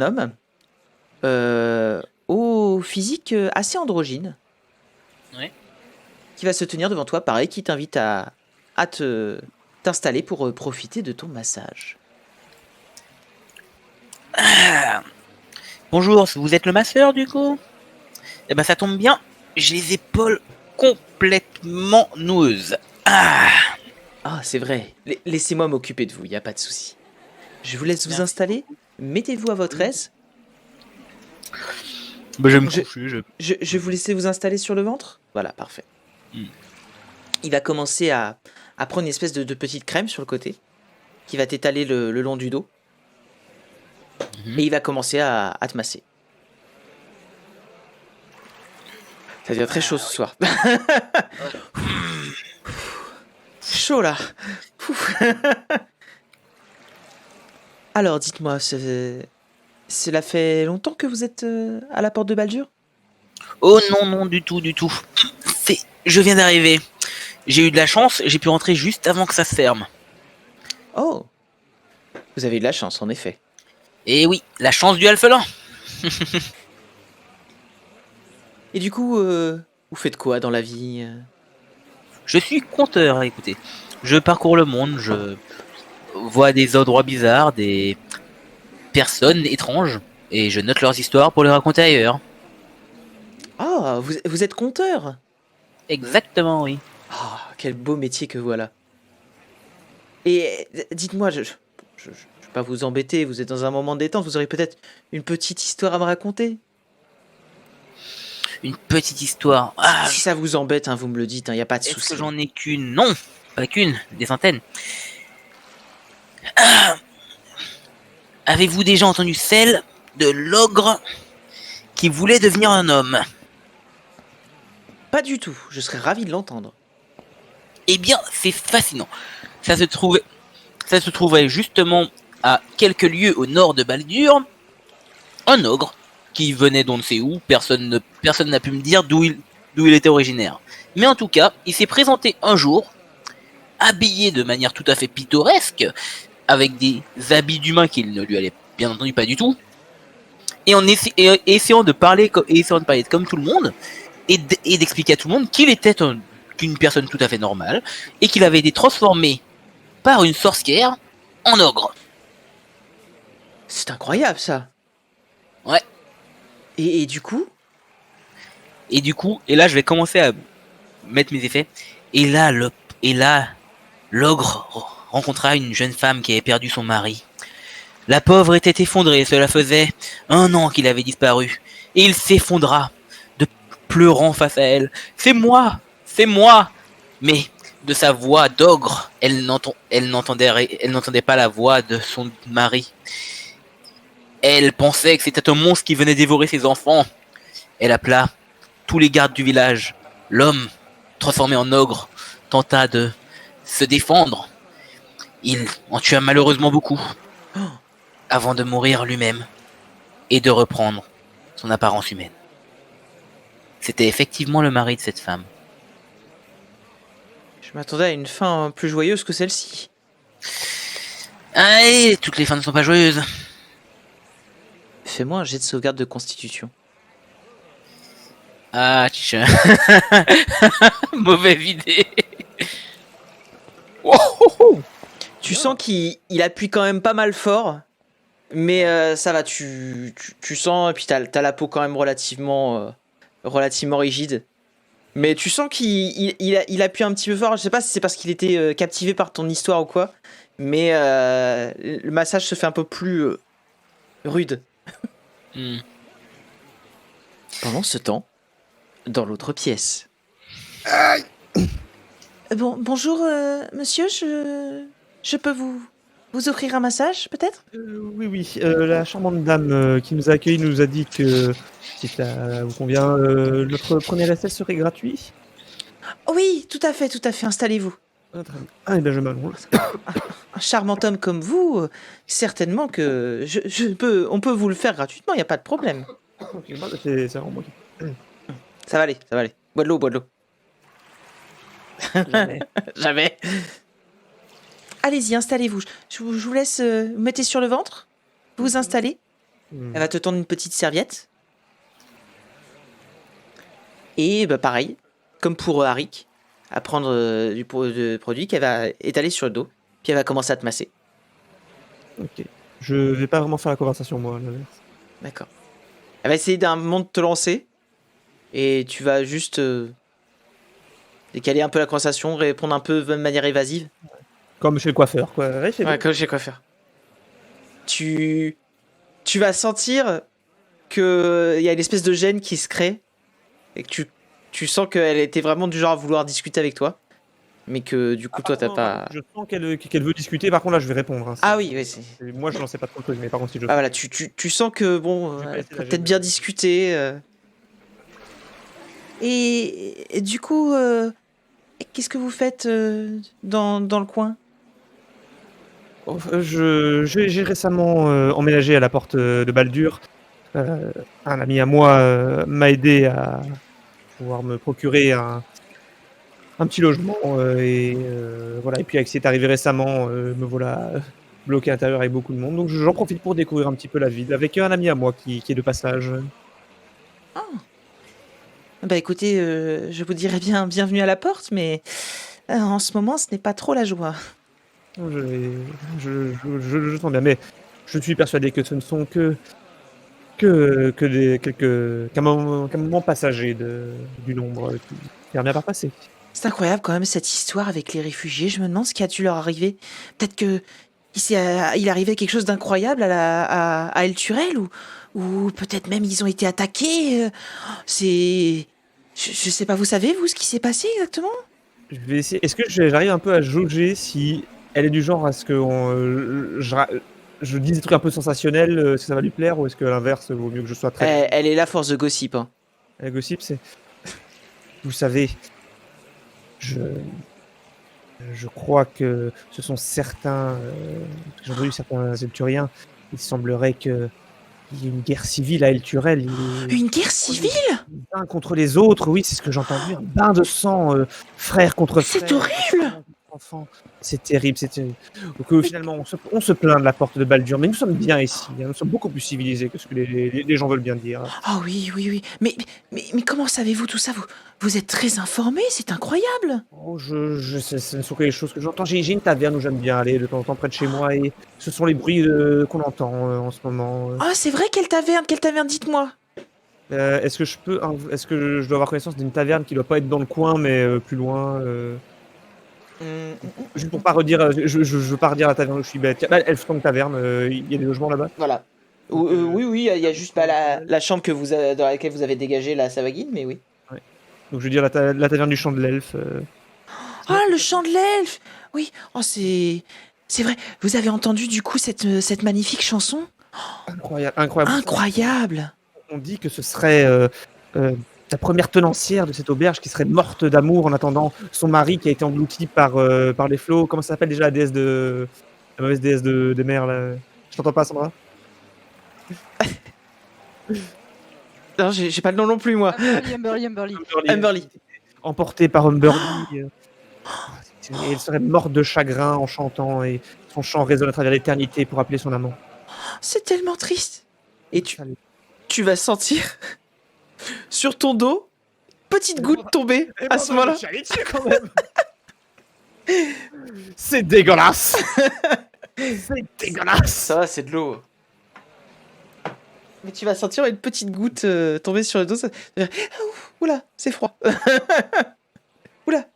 homme au physique assez androgyne, Ouais. qui va se tenir devant toi, pareil, qui t'invite à t'installer pour profiter de ton massage. Bonjour, vous êtes le masseur du coup? Eh ben ça tombe bien, j'ai les épaules complètement noueuses. Ah, Ah, c'est vrai. Laissez-moi m'occuper de vous, il n'y a pas de souci. Je vous laisse vous Merci. installer. Mettez-vous à votre aise. bah, je vais me Je- coucher. Je vais vous laisser vous installer sur le ventre. Voilà, parfait. Hmm. Il va commencer à prendre une espèce de petite crème sur le côté qui va t'étaler le long du dos. Mhm. Et il va commencer à te masser. Ça devient très chaud ce soir. Chaud là. Ouf. Alors dites-moi, cela fait longtemps que vous êtes à la porte de Baldur? Oh non, non, du tout. Je viens d'arriver. J'ai eu de la chance, j'ai pu rentrer juste avant que ça se ferme. Oh, vous avez eu de la chance en effet. Et oui, la chance du alphelin. Et du coup, vous faites quoi dans la vie? Je suis conteur, écoutez. Je parcours le monde, je vois des endroits bizarres, des personnes étranges, et je note leurs histoires pour les raconter ailleurs. Ah, vous êtes conteur? Exactement, oui. Ah, quel beau métier que voilà. Et dites-moi, je vais pas vous embêter, vous êtes dans un moment de détente, vous aurez peut-être une petite histoire à me raconter. Une petite histoire. Ah, Si ça vous embête, hein, vous me le dites, il n'y a pas de est-ce souci. que j'en ai qu'une? Non, pas qu'une, des centaines. Ah, avez-vous déjà entendu celle de l'ogre qui voulait devenir un homme? Pas du tout, je serais ravi de l'entendre. Eh bien, c'est fascinant. Ça se trouvait justement à quelques lieues au nord de Baldur, un ogre qui venait d'on ne sait où. Personne n'a pu me dire d'où il était originaire. Mais en tout cas, il s'est présenté un jour, habillé de manière tout à fait pittoresque, avec des habits d'humain qui ne lui allaient bien entendu pas du tout, et essayant de parler comme tout le monde, et d'expliquer à tout le monde qu'il était qu'une personne tout à fait normale, et qu'il avait été transformé par une sorcière en ogre. C'est incroyable ça. Ouais. Et du coup, Et là je vais commencer à mettre mes effets, et là l'ogre rencontra une jeune femme qui avait perdu son mari. La pauvre était effondrée, cela faisait 1 an qu'il avait disparu, et il s'effondra, pleurant face à elle. C'est moi! Mais de sa voix d'ogre, elle n'entendait pas la voix de son mari. Elle pensait que c'était un monstre qui venait dévorer ses enfants. Elle appela tous les gardes du village. L'homme, transformé en ogre, tenta de se défendre. Il en tua malheureusement beaucoup, avant de mourir lui-même et de reprendre son apparence humaine. C'était effectivement le mari de cette femme. Je m'attendais à une fin plus joyeuse que celle-ci. Allez, toutes les fins ne sont pas joyeuses. Fais-moi un jet de sauvegarde de constitution. Ah, tcha. Mauvaise idée. Tu sens qu'il appuie quand même pas mal fort, mais ça va, tu sens, et puis t'as la peau quand même relativement rigide. Mais tu sens qu'il appuie un petit peu fort, je sais pas si c'est parce qu'il était captivé par ton histoire ou quoi, mais le massage se fait un peu plus rude. Hmm. Pendant ce temps, dans l'autre pièce. Bonjour, monsieur, je peux vous offrir un massage, peut-être? Oui. La charmante dame qui nous a accueillis nous a dit que si ça vous convient, notre premier essai serait gratuit. Oui, tout à fait, installez-vous. Ah, très bien. Ah, et bien je m'allonge. Un charmant homme comme vous, certainement que on peut vous le faire gratuitement, il n'y a pas de problème. Ok, bah, c'est vraiment moi Ça va aller. Bois de l'eau. Jamais. Jamais. Allez-y, installez-vous. Je vous laisse vous mettez sur le ventre. Vous vous installez. Elle va te tendre une petite serviette. Et bah pareil, comme pour Harik, à prendre du produit qu'elle va étaler sur le dos. Puis elle va commencer à te masser. Ok. Je vais pas vraiment faire la conversation, moi. Là. D'accord. Elle va essayer d'un moment de te lancer. Et tu vas juste décaler un peu la conversation, répondre un peu de manière évasive. Comme chez le coiffeur, quoi. Ouais, c'est Ouais, bon. comme chez coiffeur. Tu vas sentir que il y a une espèce de gêne qui se crée et que tu sens qu'elle était vraiment du genre à vouloir discuter avec toi, mais que du coup toi t'as non, pas. Je sens qu'elle veut discuter, par contre là je vais répondre. Hein. Ah oui, c'est. Moi je n'en sais pas trop le truc, mais par contre si je... Ah voilà, tu sens que bon, Je vais pas elle essayer peut la peut-être gêne. bien discuter. Et du coup, qu'est-ce que vous faites dans le coin? J'ai récemment emménagé à la porte de Baldur. Un ami à moi m'a aidé à pouvoir me procurer un petit logement voilà. Et puis avec ce qui est arrivé récemment, me voilà bloqué à l'intérieur avec beaucoup de monde. Donc j'en profite pour découvrir un petit peu la ville avec un ami à moi qui est de passage. Bah écoutez, je vous dirais bien bienvenue à la porte, mais en ce moment ce n'est pas trop la joie. Je sens bien, mais je suis persuadé que ce ne sont qu'un moment passager du nombre qui finira par passer. C'est incroyable quand même cette histoire avec les réfugiés. Je me demande ce qui a dû leur arriver. Peut-être que il arrivait quelque chose d'incroyable à El Turel ou peut-être même ils ont été attaqués. Je sais pas. Vous savez vous ce qui s'est passé exactement? Je vais essayer. Est-ce que j'arrive un peu à jauger si elle est du genre à ce que je dise des trucs un peu sensationnels, si ça va lui plaire, ou est-ce que l'inverse vaut mieux que je sois très... Elle est là force de gossip. Hein. La gossip, c'est... Vous savez, je crois que ce sont certains... j'ai entendu certains Elturiens, il semblerait qu'il y ait une guerre civile à El Turel. Une guerre civile? Les uns contre les autres, oui, c'est ce que j'ai entendu. Un bain de sang, frère contre frère. C'est horrible! Enfant. C'est terrible, c'est terrible. Donc finalement, on se plaint de la porte de Baldur, mais nous sommes bien ici. Hein, nous sommes beaucoup plus civilisés que ce que les gens veulent bien dire. Ah oui. Mais comment savez-vous tout ça? Vous êtes très informé, c'est incroyable. Oh, ce ne sont que les choses que j'entends. J'ai une taverne où j'aime bien aller de temps en temps près de chez moi, et ce sont les bruits qu'on entend en ce moment. Ah c'est vrai, quelle taverne? Dites-moi. Est-ce que je dois avoir connaissance d'une taverne qui doit pas être dans le coin, mais plus loin Juste pour pas redire, je veux pas redire la taverne où je suis bête. Elfstone Taverne, il y a des logements là-bas. Voilà. Oui, il y a juste la chambre dans laquelle vous avez dégagé la Savagine, mais oui. Ouais. Donc je veux dire la taverne du Champ de l'Elfe. Ah, le chant de l'elfe. Oui. Oh, c'est vrai. Vous avez entendu du coup cette magnifique chanson? Incroyable, incroyable. Incroyable! On dit que ce serait la première tenancière de cette auberge qui serait morte d'amour en attendant son mari qui a été englouti par les flots. Comment ça s'appelle déjà la mauvaise déesse des mers là? Je t'entends pas, Sandra? Non, j'ai pas le nom non plus, moi. Humberly. Humberly. Emportée par Humberly. Et elle serait morte de chagrin en chantant et son chant résonne à travers l'éternité pour appeler son amant. C'est tellement triste. Et Salut. tu vas sentir sur ton dos petite goutte tomber à ce moment-là. quand même. C'est dégueulasse. C'est dégueulasse. Ça va, c'est de l'eau. Mais tu vas sentir une petite goutte tomber sur le dos. Oula, c'est froid. Oula.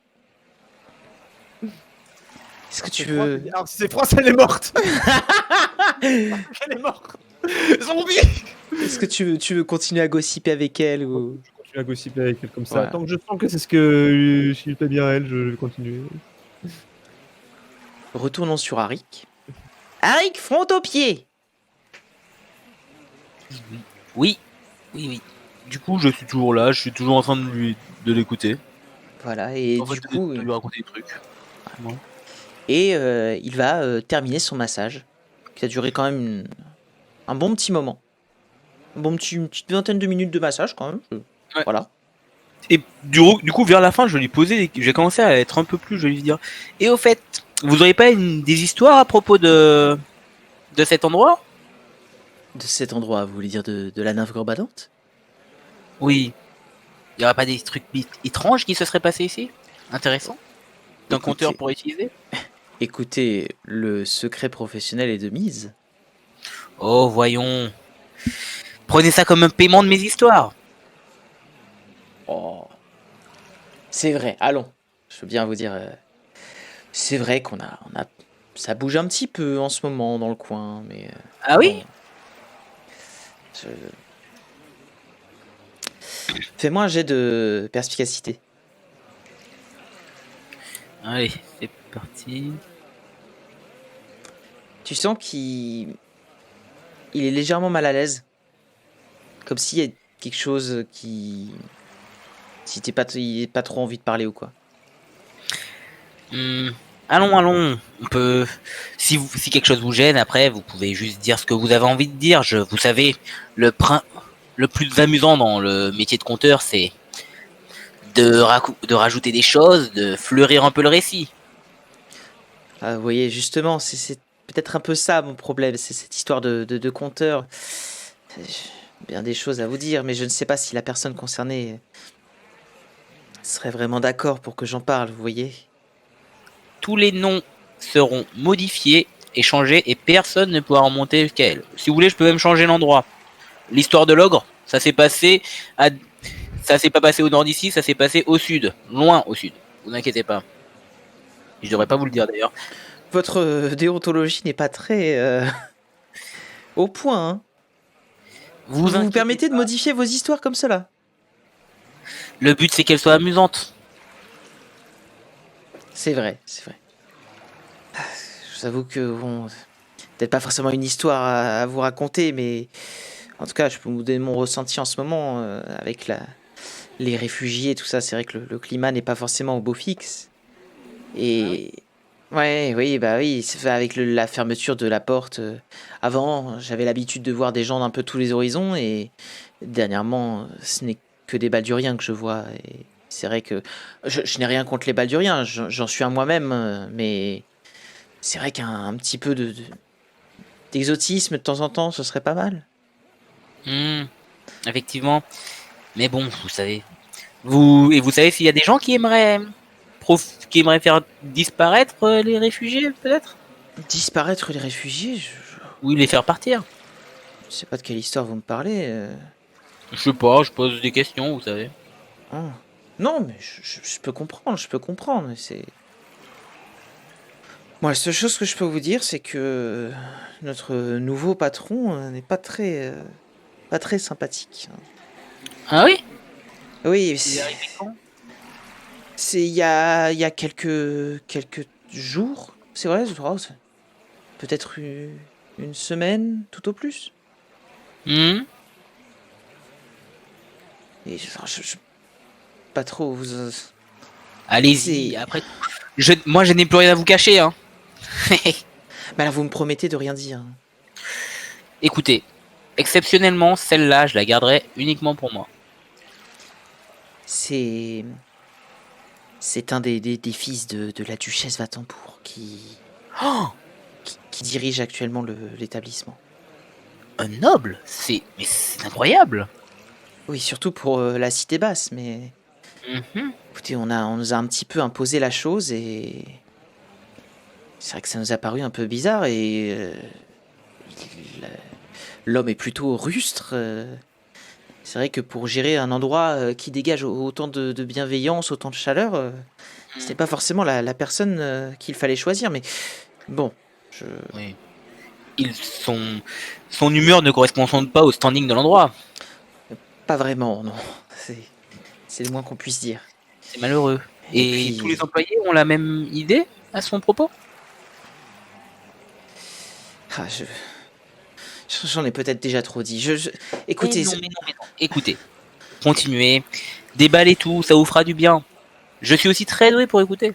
Est-ce que tu veux... Alors si c'est froid, elle est morte. Elle est morte. Zombie. Est-ce que tu veux continuer à gossiper avec elle ou... Je continue à gossiper avec elle comme ça. Ouais. Tant que je sens que c'est ce que s'il fait bien elle, je vais continuer. Retournons sur Arik. Arik, front au pied. Oui. Du coup, je suis toujours là, je suis toujours en train de l'écouter. Voilà, et En du fait, coup... de lui raconter des trucs. Vraiment. Et il va terminer son massage, qui a duré quand même un bon petit moment. Une petite vingtaine de minutes de massage quand même. Ouais. Voilà. Et du coup, vers la fin, je lui posais, j'ai commencé à être un peu plus, je vais lui dire. Et au fait, vous auriez pas des histoires à propos de cet endroit? De cet endroit, vous voulez dire de la nymphe gorbadante? Oui. Il y aurait pas des trucs étranges qui se seraient passés ici? Intéressant. D'un Écoutez. compteur pour utiliser? Écoutez, le secret professionnel est de mise. Oh, voyons. Prenez ça comme un paiement de mes histoires. Oh. C'est vrai, allons. Je veux bien vous dire... c'est vrai qu'on a... Ça bouge un petit peu en ce moment dans le coin, mais... Ah oui? bon, fais-moi un jet de perspicacité. Allez, c'est parti. Tu sens qu'il est légèrement mal à l'aise. Comme s'il y a quelque chose qui... Si il n'a pas trop envie de parler ou quoi. Allons. On peut. Si quelque chose vous gêne, après, vous pouvez juste dire ce que vous avez envie de dire. Vous savez, le plus amusant dans le métier de conteur, c'est de rajouter des choses, de fleurir un peu le récit. Ah, vous voyez, justement, c'est peut-être un peu ça mon problème. C'est cette histoire de conteur. J'ai bien des choses à vous dire, mais je ne sais pas si la personne concernée serait vraiment d'accord pour que j'en parle, vous voyez. Tous les noms seront modifiés et changés et personne ne pourra remonter jusqu'à elle. Si vous voulez, je peux même changer l'endroit. L'histoire de l'ogre, ça s'est pas passé au nord d'ici, ça s'est passé au sud, loin au sud. Vous inquiétez pas. Je devrais pas vous le dire d'ailleurs. Votre déontologie n'est pas très au point. Hein. Vous inquiétez permettez de pas. modifier vos histoires comme cela? Le but c'est qu'elle soit amusante. C'est vrai. Je vous avoue que bon, peut-être pas forcément une histoire à vous raconter, mais en tout cas, je peux vous donner mon ressenti en ce moment avec les réfugiés et tout ça. C'est vrai que le climat n'est pas forcément au beau fixe. Et oui, c'est avec la fermeture de la porte. Avant, j'avais l'habitude de voir des gens d'un peu tous les horizons, et dernièrement, ce n'est que des Balduriens que je vois. Et c'est vrai que je n'ai rien contre les Balduriens, j'en suis un moi-même, mais c'est vrai qu'un petit peu d'exotisme de temps en temps, ce serait pas mal. Effectivement. Mais bon, vous savez. Vous savez s'il y a des gens qui aimeraient faire disparaître les réfugiés, peut-être? Disparaître les réfugiés, Ou les faire partir? je sais pas de quelle histoire vous me parlez. Je sais pas, je pose des questions, vous savez. Ah. Non, mais je peux comprendre, mais c'est... Moi, la seule chose que je peux vous dire, c'est que notre nouveau patron n'est pas très sympathique. Ah oui? Oui, C'est arrivé quand? c'est il y a quelques jours, c'est vrai, je crois, peut-être Une semaine, tout au plus. Hmm. Et pas trop. Allez-y, C'est- après. Moi, je n'ai plus rien à vous cacher, hein. Mais alors, vous me promettez de rien dire. Écoutez, exceptionnellement, celle-là, je la garderai uniquement pour moi. C'est un des fils de la duchesse Vatempour Oh, qui dirige actuellement l'établissement. un noble, mais c'est incroyable. Oui, surtout pour la cité basse, mais Mhm. écoutez, on nous a un petit peu imposé la chose et c'est vrai que ça nous a paru un peu bizarre et il- l'homme est plutôt rustre. C'est vrai que pour gérer un endroit qui dégage autant de bienveillance, autant de chaleur, c'était pas forcément la personne qu'il fallait choisir, mais bon, Oui. Son humeur ne correspond sans doute pas au standing de l'endroit. pas vraiment, non. C'est le moins qu'on puisse dire. C'est malheureux. Et puis- tous les employés ont la même idée à son propos? Ah, j'en ai peut-être déjà trop dit. Écoutez, mais non. Écoutez, continuez, déballez tout, ça vous fera du bien. Je suis aussi très doué pour écouter.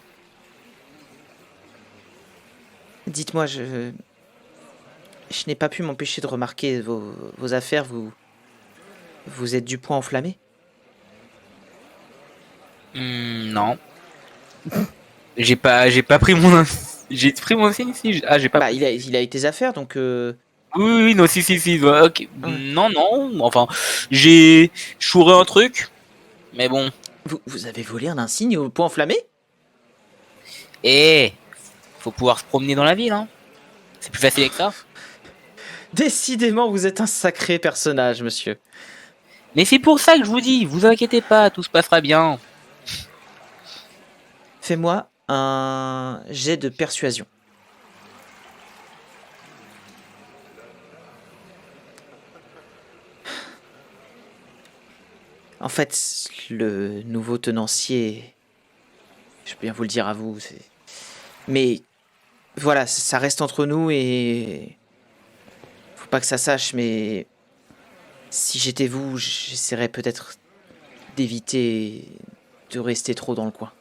dites-moi, je n'ai pas pu m'empêcher de remarquer vos affaires. Vous êtes du poing enflammé? Non. J'ai pas pris mon j'ai pris mon signe ici. Ah, j'ai pas. Bah, il a eu tes affaires, donc Oui, non, si, ouais, ok. Ouais. Non, enfin, j'ai chouré un truc, mais bon. vous avez volé un insigne au poing enflammé? Eh, faut pouvoir se promener dans la ville, hein. C'est plus facile avec ça. Décidément, vous êtes un sacré personnage, monsieur. Mais c'est pour ça que je vous dis, vous inquiétez pas, tout se passera bien. Fais-moi un jet de persuasion. En fait, le nouveau tenancier, je peux bien vous le dire à vous, mais voilà, ça reste entre nous et faut pas que ça sache, mais si j'étais vous, j'essaierais peut-être d'éviter de rester trop dans le coin.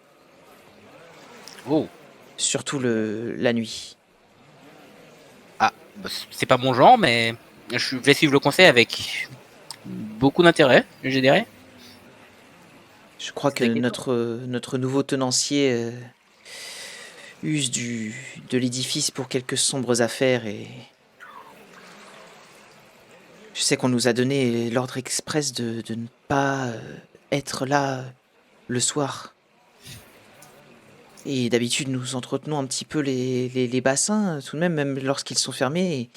Oh, Surtout la nuit. bah, c'est pas mon genre, mais je vais suivre le conseil avec beaucoup d'intérêt, je dirais. Je crois que C'est inquiétant. notre nouveau tenancier use de l'édifice pour quelques sombres affaires et je sais qu'on nous a donné l'ordre express de ne pas être là le soir. Et d'habitude, nous entretenons un petit peu les bassins, tout de même lorsqu'ils sont fermés. Et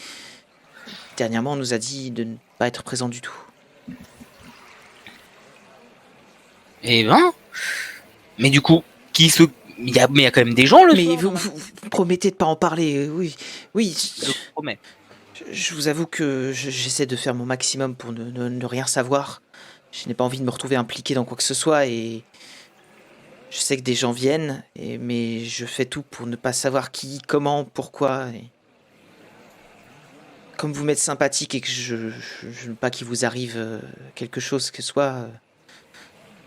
dernièrement, on nous a dit de ne pas être présent du tout. Eh ben, mais du coup, mais il y a quand même des gens le Mais soir, vous, non vous promettez de pas en parler, oui. Oui, Je vous promets. je vous avoue que j'essaie de faire mon maximum pour ne rien savoir. Je n'ai pas envie de me retrouver impliqué dans quoi que ce soit et je sais que des gens viennent, mais je fais tout pour ne pas savoir qui, comment, pourquoi. Et comme vous m'êtes sympathique et que je ne veux pas qu'il vous arrive quelque chose que ce soit,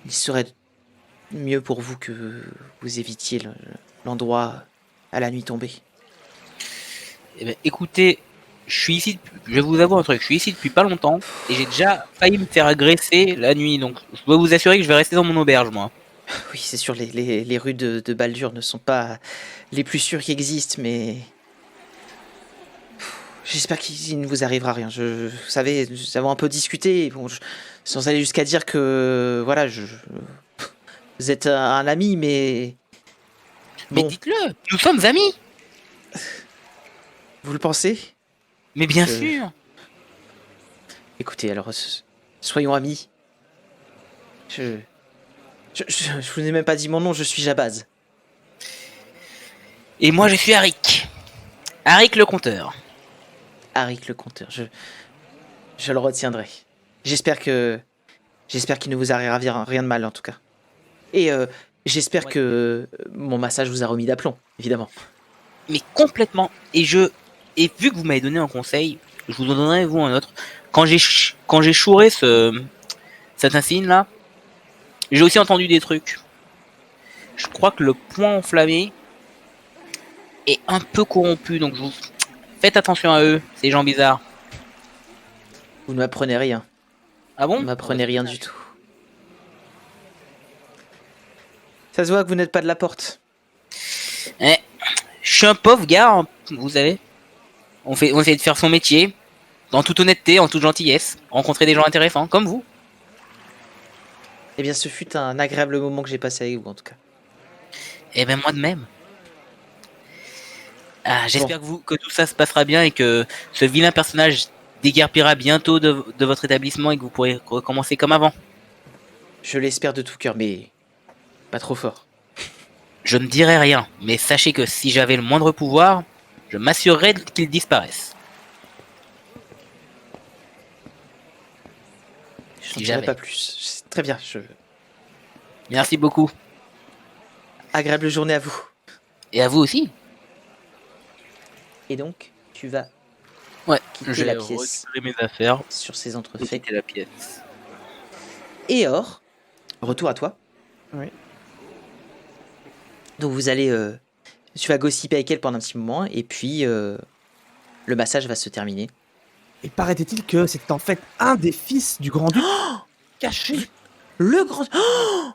il serait mieux pour vous que vous évitiez l'endroit à la nuit tombée. Eh ben, écoutez, je vais vous avouer un truc, je suis ici depuis pas longtemps et j'ai déjà failli me faire agresser la nuit, donc je dois vous assurer que je vais rester dans mon auberge, moi. Oui, c'est sûr, les rues de Baldur ne sont pas les plus sûres qui existent, mais j'espère qu'il ne vous arrivera rien. Vous savez, nous avons un peu discuté, bon, sans aller jusqu'à dire que, voilà, vous êtes un ami, mais Mais bon, dites-le, nous sommes amis. vous le pensez? Mais bien Je- sûr. Écoutez, alors, soyons amis. Je vous ai même pas dit mon nom, je suis Jabaz. Et moi je suis Arik. Arik le compteur. Arik le compteur, je le retiendrai. J'espère qu'il ne vous arrivera rien de mal en tout cas. Et j'espère que mon massage vous a remis d'aplomb, évidemment. Mais complètement. Et je Et vu que vous m'avez donné un conseil, je vous en donnerai vous un autre. Quand j'ai chouré cet insigne là, j'ai aussi entendu des trucs. Je crois que le point enflammé est un peu corrompu, donc faites attention à eux, ces gens bizarres. Vous ne m'apprenez rien. Ah bon? Vous ne m'apprenez rien du tout. Ça se voit que vous n'êtes pas de la porte. Je suis un pauvre gars, hein, vous savez. On essaie de faire son métier, dans toute honnêteté, en toute gentillesse, rencontrer des gens intéressants, comme vous. Eh bien, ce fut un agréable moment que j'ai passé avec vous, en tout cas. Et ben moi de même. J'espère que tout ça se passera bien et que ce vilain personnage déguerpira bientôt de votre établissement et que vous pourrez recommencer comme avant. Je l'espère de tout cœur, mais pas trop fort. Je ne dirai rien, mais sachez que si j'avais le moindre pouvoir, je m'assurerais qu'il disparaisse. Je Si n'en dirai jamais. pas plus. C'est très bien. Merci beaucoup. Agréable journée à vous. Et à vous aussi. Et donc, tu vas Ouais, quitter j'ai la pièce récupéré mes affaires. sur ces Et entrefaits. quitter la pièce. Et Or, retour à toi. Oui. Donc vous allez... tu vas gossiper avec elle pendant un petit moment, et puis le massage va se terminer. Et paraît-il que c'est en fait un des fils du grand-duc caché. Le grand... Oh,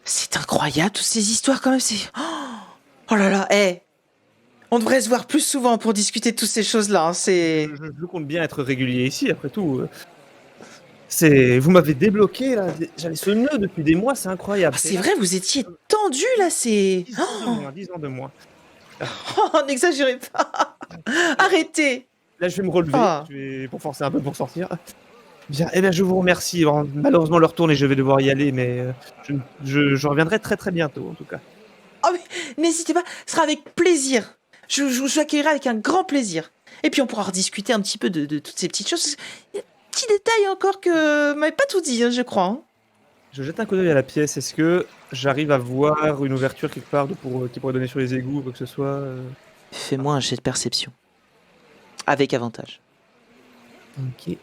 c'est incroyable, toutes ces histoires quand même, c'est... Oh là là, on devrait se voir plus souvent pour discuter de toutes ces choses-là, hein, c'est... Je compte bien être régulier ici, après tout. Vous m'avez débloqué, là. J'avais ce nœud depuis des mois, c'est incroyable. Ah, c'est vrai, vous étiez tendu là, c'est... 10 ans de moins, 10 ans de moins. Oh, n'exagérez pas. Arrêtez. Là, je vais me relever, Ah. pour forcer un peu pour sortir. Bien, eh bien, je vous remercie. Bon, malheureusement, l'heure tourne et je vais devoir y aller, mais je reviendrai très très bientôt, en tout cas. N'hésitez pas, ce sera avec plaisir. Je vous accueillerai avec un grand plaisir. Et puis on pourra rediscuter un petit peu de toutes ces petites choses. Il y a des petits détails encore que vous m'avez pas tout dit, hein, je crois. Hein. Je jette un coup d'œil à la pièce. Est-ce que j'arrive à voir une ouverture quelque part qui pourrait donner sur les égouts ou quoi que ce soit Fais-moi un jet de perception. Avec avantage. Ok.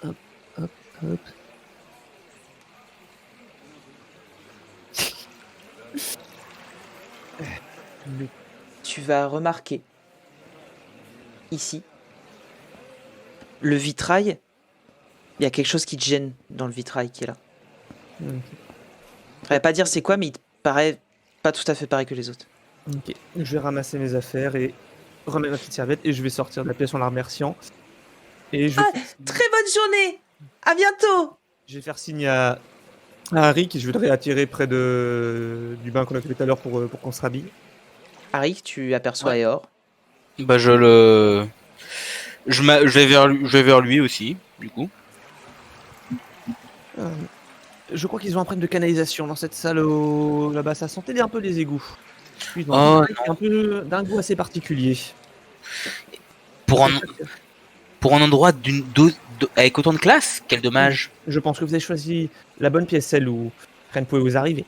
Hop, hop, hop. Tu vas remarquer ici le vitrail. Il y a quelque chose qui te gêne dans le vitrail qui est là. Ok. Je vais pas dire c'est quoi, mais il te paraît pas tout à fait pareil que les autres. Ok. Je vais ramasser mes affaires et remettre ma petite serviette et je vais sortir de la pièce en la remerciant. Et je vais, Très bonne journée. À bientôt. je vais faire signe à Harry qui je voudrais attirer près du bain qu'on a fait tout à l'heure pour qu'on se rhabille. Harry, tu aperçois Ouais. Eor. Bah je vais vers lui aussi, du coup. Je crois qu'ils ont un problème de canalisation dans cette salle là-bas. Ça sentait un peu les égouts. Ils ont Oh, un peu d'un goût assez particulier. Pour un endroit avec autant de classe, quel dommage. Je pense que vous avez choisi la bonne pièce, celle où rien ne pouvait vous arriver.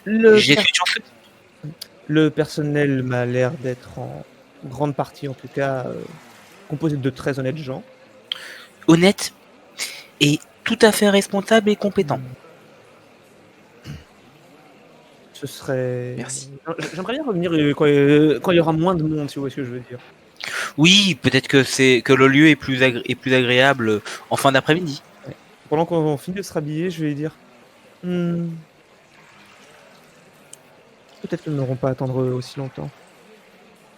J'ai fait chanceux. Le personnel m'a l'air d'être en grande partie, en tout cas, composé de très honnêtes gens. Honnête et tout à fait responsable et compétent. Ce serait... Merci. J'aimerais bien revenir quand il y aura moins de monde, si vous voyez ce que je veux dire. Oui, peut-être que le lieu est plus agréable en fin d'après-midi. Pendant qu'on finit de se rhabiller, je vais dire... Peut-être qu'ils n'auront pas à attendre aussi longtemps.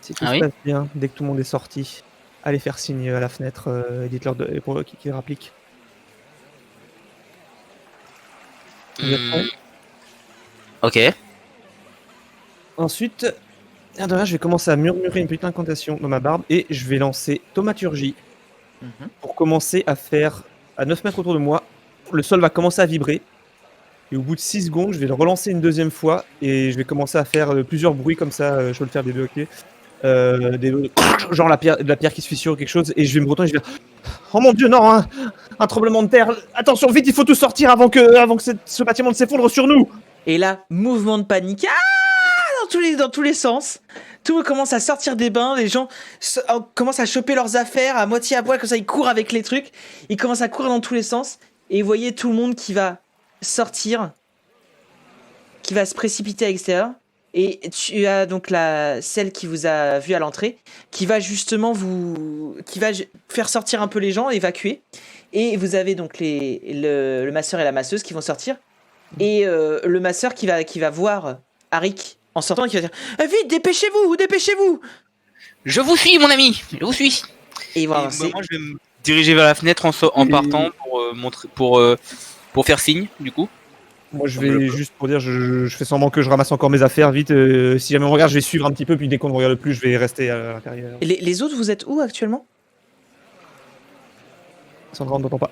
Si tout Ah se oui passe bien, dès que tout le monde est sorti, allez faire signe à la fenêtre et dites-leur pour qu'ils rappliquent. Vous êtes prêts ? Ok. Ensuite, de là, je vais commencer à murmurer une petite incantation dans ma barbe et je vais lancer Thaumaturgie pour commencer à faire à 9 mètres autour de moi. Le sol va commencer à vibrer et au bout de 6 secondes, je vais le relancer une deuxième fois et je vais commencer à faire plusieurs bruits comme ça. Je peux le faire des deux, ok. Genre la pierre qui se fissure ou quelque chose et je vais me retourner et je vais dire oh mon dieu, non, un tremblement de terre. Attention, vite, il faut tout sortir avant que ce bâtiment ne s'effondre sur nous. Et là, mouvement de panique. Ah, dans dans tous les sens. Tout le monde commence à sortir des bains. Les gens commencent à choper leurs affaires à moitié à poil, comme ça ils courent avec les trucs. Ils commencent à courir dans tous les sens. Et vous voyez tout le monde qui va sortir, qui va se précipiter à l'extérieur. Et tu as donc celle qui vous a vu à l'entrée, qui va justement faire sortir un peu les gens, évacuer. Et vous avez donc le masseur et la masseuse qui vont sortir. Et le masseur qui va voir Arik en sortant et qui va dire vite, dépêchez-vous. Je vous suis, mon ami, je vous suis. Et ils vont Et, avancer. moi, je vais me diriger vers la fenêtre en partant pour faire signe, du coup. Moi, je vais juste pour dire, je fais semblant que je ramasse encore mes affaires vite. Si jamais on regarde, je vais suivre un petit peu, puis dès qu'on ne regarde plus, je vais rester à l'intérieur. Et les autres, vous êtes où actuellement? Sandra, on n'entend pas.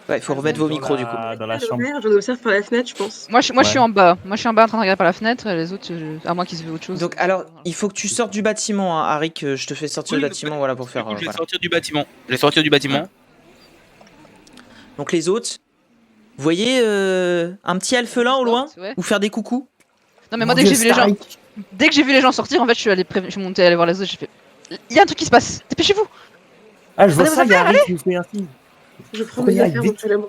Ouais, il faut remettre vos micros du coup. Dans la chambre. Je l'observe par la fenêtre, je pense. Moi, je suis en bas. Moi, je suis en bas en train de regarder par la fenêtre. Et les autres, à moins qu'ils se fassent autre chose. Donc alors, il faut que tu sortes du bâtiment, hein, Arik. Je te fais sortir Oui, du bâtiment, voilà, pour faire. Du coup, je vais Voilà. sortir du bâtiment. Je vais sortir du bâtiment. Donc les autres, vous voyez un petit alphelin au loin, Ouais. ou faire des coucous. Non, mais moi, dès que j'ai vu les gens sortir, en fait, je suis monté aller voir les autres. J'ai fait. Il y a un truc qui se passe. Dépêchez-vous. Ah, je vois Prenez ça, vos il y a Harry qui nous fait un signe. Je prends Prenez mes la affaires vite. entre les bras.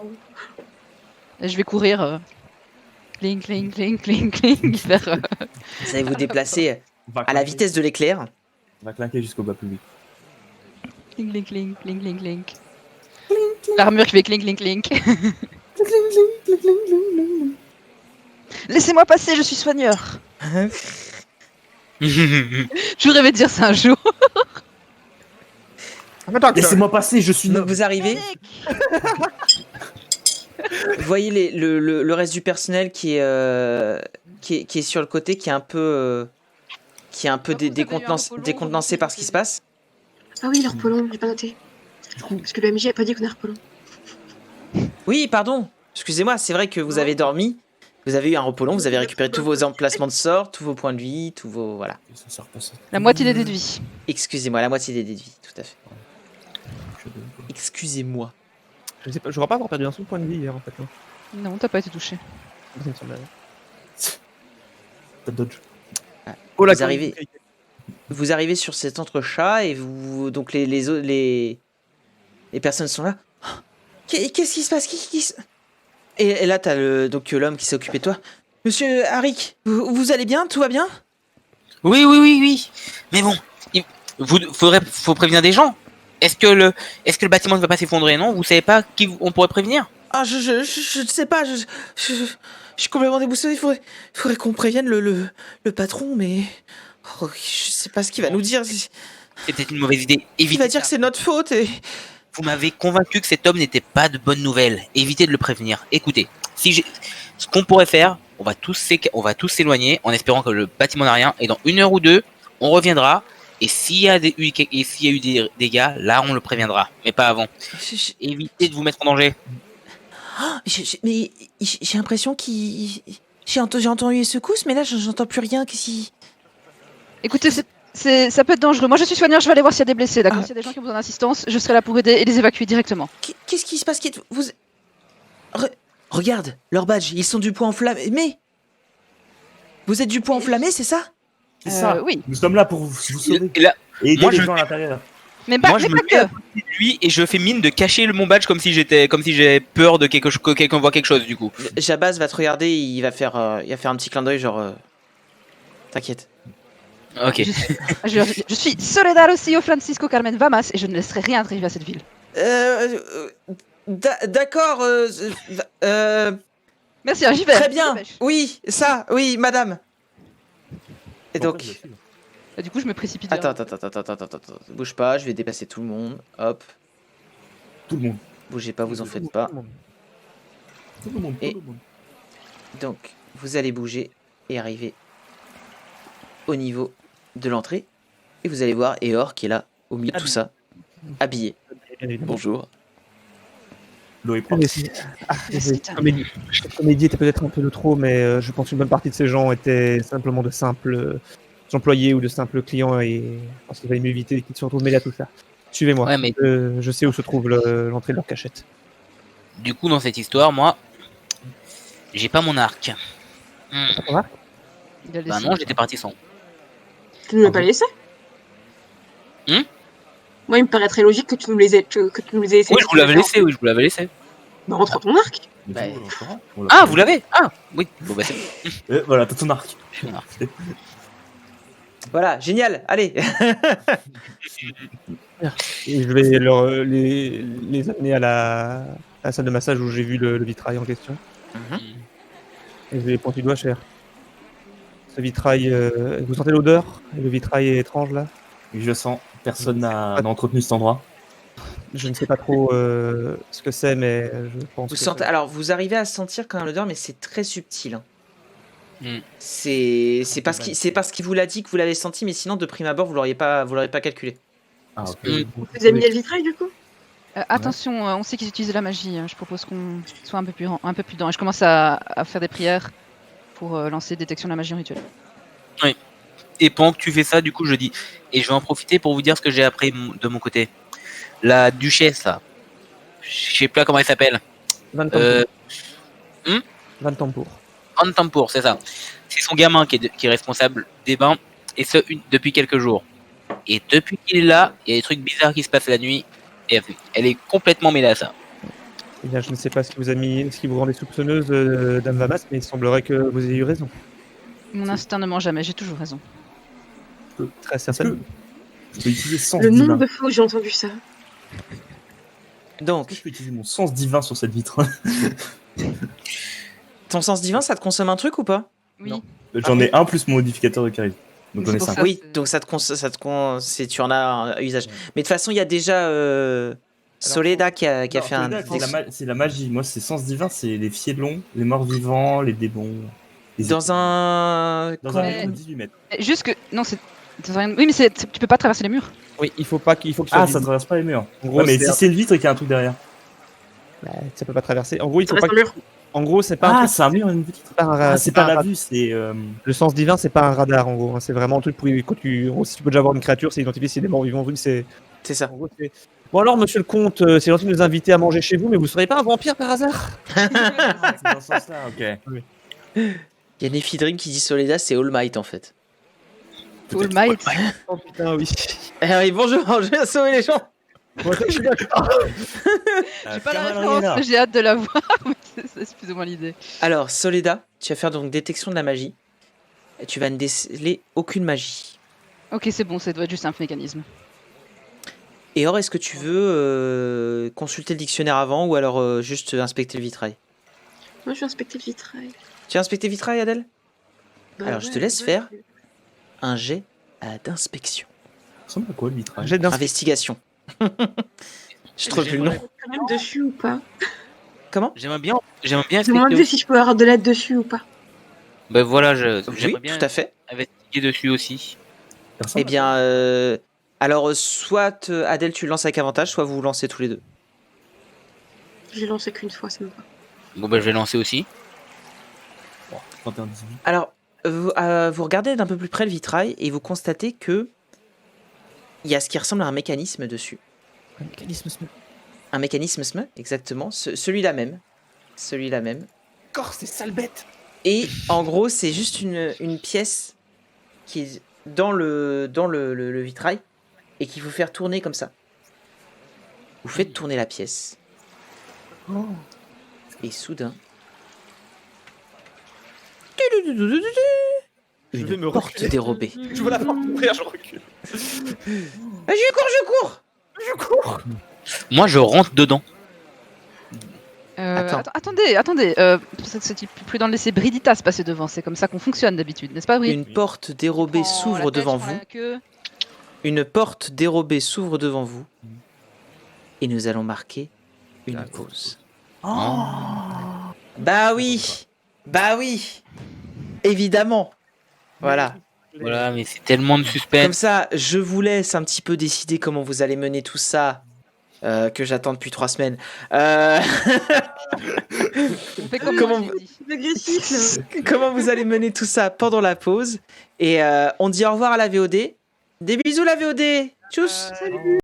Et je vais courir. Cling, cling, cling, cling, cling. Vers. Vous allez vous déplacer On va à la clinquer. vitesse de l'éclair. On va clinquer jusqu'au bas public. Cling, cling, cling, cling, cling, cling. L'armure qui fait cling, cling, cling. Laissez-moi passer, je suis soigneur. Je rêvais de dire ça un jour. Laissez-moi passer, je suis Donc noble. vous arrivez. Vous voyez le reste du personnel qui est sur le côté, qui est un peu décontenancé par ce qui se passe. Ah oui, le repolon, j'ai pas noté. Parce que le MJ a pas dit qu'on est repolon. Oui, pardon. Excusez-moi, c'est vrai que vous avez dormi. Vous avez eu un repos long, vous avez récupéré tous vos emplacements de sort, tous vos points de vie, tous vos... Voilà. Ça sort pas ça. La moitié des dés de vie. Excusez-moi, la moitié des dés de vie, tout à fait. Excusez-moi. Je sais pas, je crois pas avoir perdu un seul point de vie hier en fait. Non. Non, t'as pas été touché. Ça me semble. T'as dodge. Oh, la Vous arrivez sur cet entrechat et vous... Donc les personnes sont là. Oh, qu'est-ce qui se passe? Et là, t'as l'homme qui s'est occupé de toi. Monsieur Arik, vous allez bien? Tout va bien? Oui. Mais bon, faut prévenir des gens. Est-ce que le bâtiment ne va pas s'effondrer, non? Vous savez pas qui on pourrait prévenir? Ah, je ne sais pas, je suis complètement déboussolé. Il faudrait qu'on prévienne le patron, mais je sais pas ce qu'il va nous dire. C'est peut-être une mauvaise idée. Il Évitez va dire ça. que c'est notre faute et... Vous m'avez convaincu que cet homme n'était pas de bonne nouvelle. Évitez de le prévenir. Écoutez, ce qu'on pourrait faire, on va tous s'éloigner en espérant que le bâtiment n'a rien. Et dans 1 heure ou 2, on reviendra. Et s'il y a eu des dégâts, là on le préviendra. Mais pas avant. Évitez de vous mettre en danger. Mais j'ai l'impression j'ai entendu les secousses, mais là j'entends plus rien. Écoutez, ça peut être dangereux. Moi, je suis soigneur, je vais aller voir s'il y a des blessés, d'accord? Ah. S'il y a des gens qui ont besoin d'assistance, je serai là pour aider et les évacuer directement. Qu'est-ce qui se passe? Regarde, leur badge, ils sont du poids enflammé. Mais vous êtes du poids enflammé, c'est ça? C'est ça. Oui. Nous sommes là pour vous sauver. Et là, Et aider moi, les je- gens à l'intérieur. Mais pas, moi, mais je me pas mets que. à côté de lui et je fais mine de cacher mon badge comme si j'ai peur de que quelqu'un voit quelque chose du coup. Jabaz va te regarder, il va faire un petit clin d'œil, genre... T'inquiète. Ok. Je suis Soledad Osillo Francisco Carmen Vamas et je ne laisserai rien arriver à cette ville. D'accord, Merci, j'y vais. très bien. Dépêche. Oui, madame. Et donc... Et du coup, je me précipite. Attends, bouge pas, je vais dépasser tout le monde. Hop, Tout le monde. bougez pas, vous en faites pas. Tout le monde. Et- Tout le monde. Donc, vous allez bouger et arriver au niveau de l'entrée. Et vous allez voir Eor qui est là, au milieu de tout ça, habillé. Bonjour. L'eau est propre. Cette comédie était peut-être un peu de trop, mais je pense qu'une bonne partie de ces gens étaient simplement de simples employés ou de simples clients et je pense qu'il fallait mieux éviter qu'ils se retrouvent mêlés à tout ça. Suivez-moi. Ouais, mais Je sais où se trouve l'entrée de leur cachette. du coup, dans cette histoire, moi, j'ai pas mon arc. Il a Bah laissé. non, j'étais parti sans. Tu nous l'as pas laissé Moi, il me paraît très logique que tu nous les aies, que tu nous les aies laissés. Oui, je vous l'avais laissé, oui, je vous l'avais laissé. Bah, rentre ton arc. Mais Bah, du coup, on le fera. On l'a Ah, fait. vous l'avez? Ah, oui. Bon, bah, c'est Voilà, t'as ton arc. bon. Voilà, génial, allez. Et je vais les amener à la salle de massage où j'ai vu le vitrail en question. Et je vais les pointer du doigt, cher. Ce vitrail, vous sentez l'odeur? Et le vitrail est étrange là. Je le sens. Personne n'a entretenu cet endroit. Je ne sais pas trop ce que c'est, mais je pense Vous que sentez, alors vous arrivez à sentir quand même l'odeur, mais c'est très subtil. Hein. Mm. C'est parce qu'il vous l'a dit que vous l'avez senti, mais sinon de prime abord vous l'auriez pas calculé. Ah, ok. Vous avez mis le vitrail, du coup? Attention, on sait qu'ils utilisent la magie. Je propose qu'on soit un peu prudent. Et je commence à faire des prières pour lancer détection de la magie en rituel. Et pendant que tu fais ça, du coup, je dis, et je vais en profiter pour vous dire ce que j'ai appris de mon côté. La duchesse, là, je sais pas comment elle s'appelle. Van Tampour. Van Tampour. Van Tampour, c'est ça. C'est son gamin qui est responsable des bains, et ce, depuis quelques jours. Et depuis qu'il est là, il y a des trucs bizarres qui se passent la nuit, et elle est complètement mêlée à ça. Eh bien, je ne sais pas ce qui vous rendait soupçonneuse, Dame Vamas, mais il semblerait que vous ayez eu raison. Mon instinct ne ment jamais, j'ai toujours raison. Très Est-ce que certainement. je peux utiliser sens Le divin? nombre de fois où j'ai entendu ça. Est-ce que Donc, je peux utiliser mon sens divin sur cette vitre? ton sens divin, ça te consomme un truc ou pas? Oui. Non. J'en ai un plus mon modificateur de charisme. Donc j'en ai C'est pour 5. ça. Oui, c'est- donc tu en as un usage. Mais de toute façon, il y a déjà Soledad qui a fait un. C'est la magie. Moi, c'est sens divin, c'est les fielons, les morts vivants, les démons. Les Dans épées. un. Dans un Mais- rayon de 18 mètres. Juste que. Non, c'est. Oui, mais tu peux pas traverser les murs. Oui, il faut que ce soit Ah, ça visible. traverse pas les murs. En gros, Ouais, mais c'est si c'est une vitre et qu'il y a un truc derrière. ça peut pas traverser. En gros, il Ça faut pas. reste un mur. En gros, c'est pas. un Ah, truc- c'est un mur et une vitre. c'est pas un Ah, c'est pas la un vue, c'est. Le sens divin, c'est pas un radar en gros. Hein. C'est vraiment un truc pour quand si tu peux déjà voir une créature, c'est identifier si des morts vivants. C'est. C'est ça. En gros, c'est. Bon alors, monsieur le comte, c'est gentil de nous inviter à manger chez vous, mais vous seriez pas un vampire par hasard? C'est dans ce sens-là, ok. Il y a Nephidrim qui dit Soledad, c'est All Might en fait. All Might. Oh putain, oui. Eh oui, bonjour, je viens sauver les gens. Moi, je suis d'accord. J'ai pas la référence, mais j'ai hâte de la voir. Mais c'est plus ou moins l'idée. Alors, Soledad, tu vas faire donc détection de la magie. Et tu vas ne déceler aucune magie. Ok, c'est bon, ça doit être juste un mécanisme. Et or, est-ce que tu veux consulter le dictionnaire avant ou alors juste inspecter le vitrail? Moi, je vais inspecter le vitrail. Tu as inspecté le vitrail, Adèle? Bah Alors, je te ouais, laisse ouais. faire. Un jet d'inspection. Ça ressemble à quoi le vitrail? J'ai d'inspection. Investigation. Je trouve plus le nom. Quand même dessus ou pas? Comment? J'aimerais bien Je me expliquer. demandais si je peux avoir de l'aide dessus ou pas. Ben voilà, Oui, j'aimerais bien tout à fait. investiguer dessus aussi. Ça ressemble Eh bien, alors, soit Adèle, tu le lances avec avantage, soit vous vous lancez tous les deux. J'ai lancé qu'une fois, ça me va. Bon, ben je vais lancer aussi. à 31, 18. Alors, vous regardez d'un peu plus près le vitrail et vous constatez que il y a ce qui ressemble à un mécanisme dessus. Un mécanisme. Un mécanisme, exactement. Celui-là même. Celui-là même. Encore ces sales bêtes. Et en gros, c'est juste une pièce qui est dans le vitrail et qui vous faire tourner comme ça. Vous faites tourner la pièce. Et soudain... Je vais Une me porte reculer. dérobée. Je vois la porte ouvrir, je recule. Je cours. Moi, je rentre dedans. Attends. Attendez. C'est plus dans de laisser Briditas passer devant. C'est comme ça qu'on fonctionne d'habitude, n'est-ce pas, Brid? Une porte dérobée s'ouvre devant vous. Une porte dérobée s'ouvre devant vous. Et nous allons marquer une pause. Bah oui. Évidemment. Voilà. Voilà, mais c'est tellement de suspense. Comme ça, je vous laisse un petit peu décider comment vous allez mener tout ça. Que j'attends depuis 3 semaines. On fait comme Comment- moi, j'ai dit. C'est agressif, là. Comment vous allez mener tout ça pendant la pause. Et on dit au revoir à la VOD. Des bisous la VOD. Tchuss. Salut.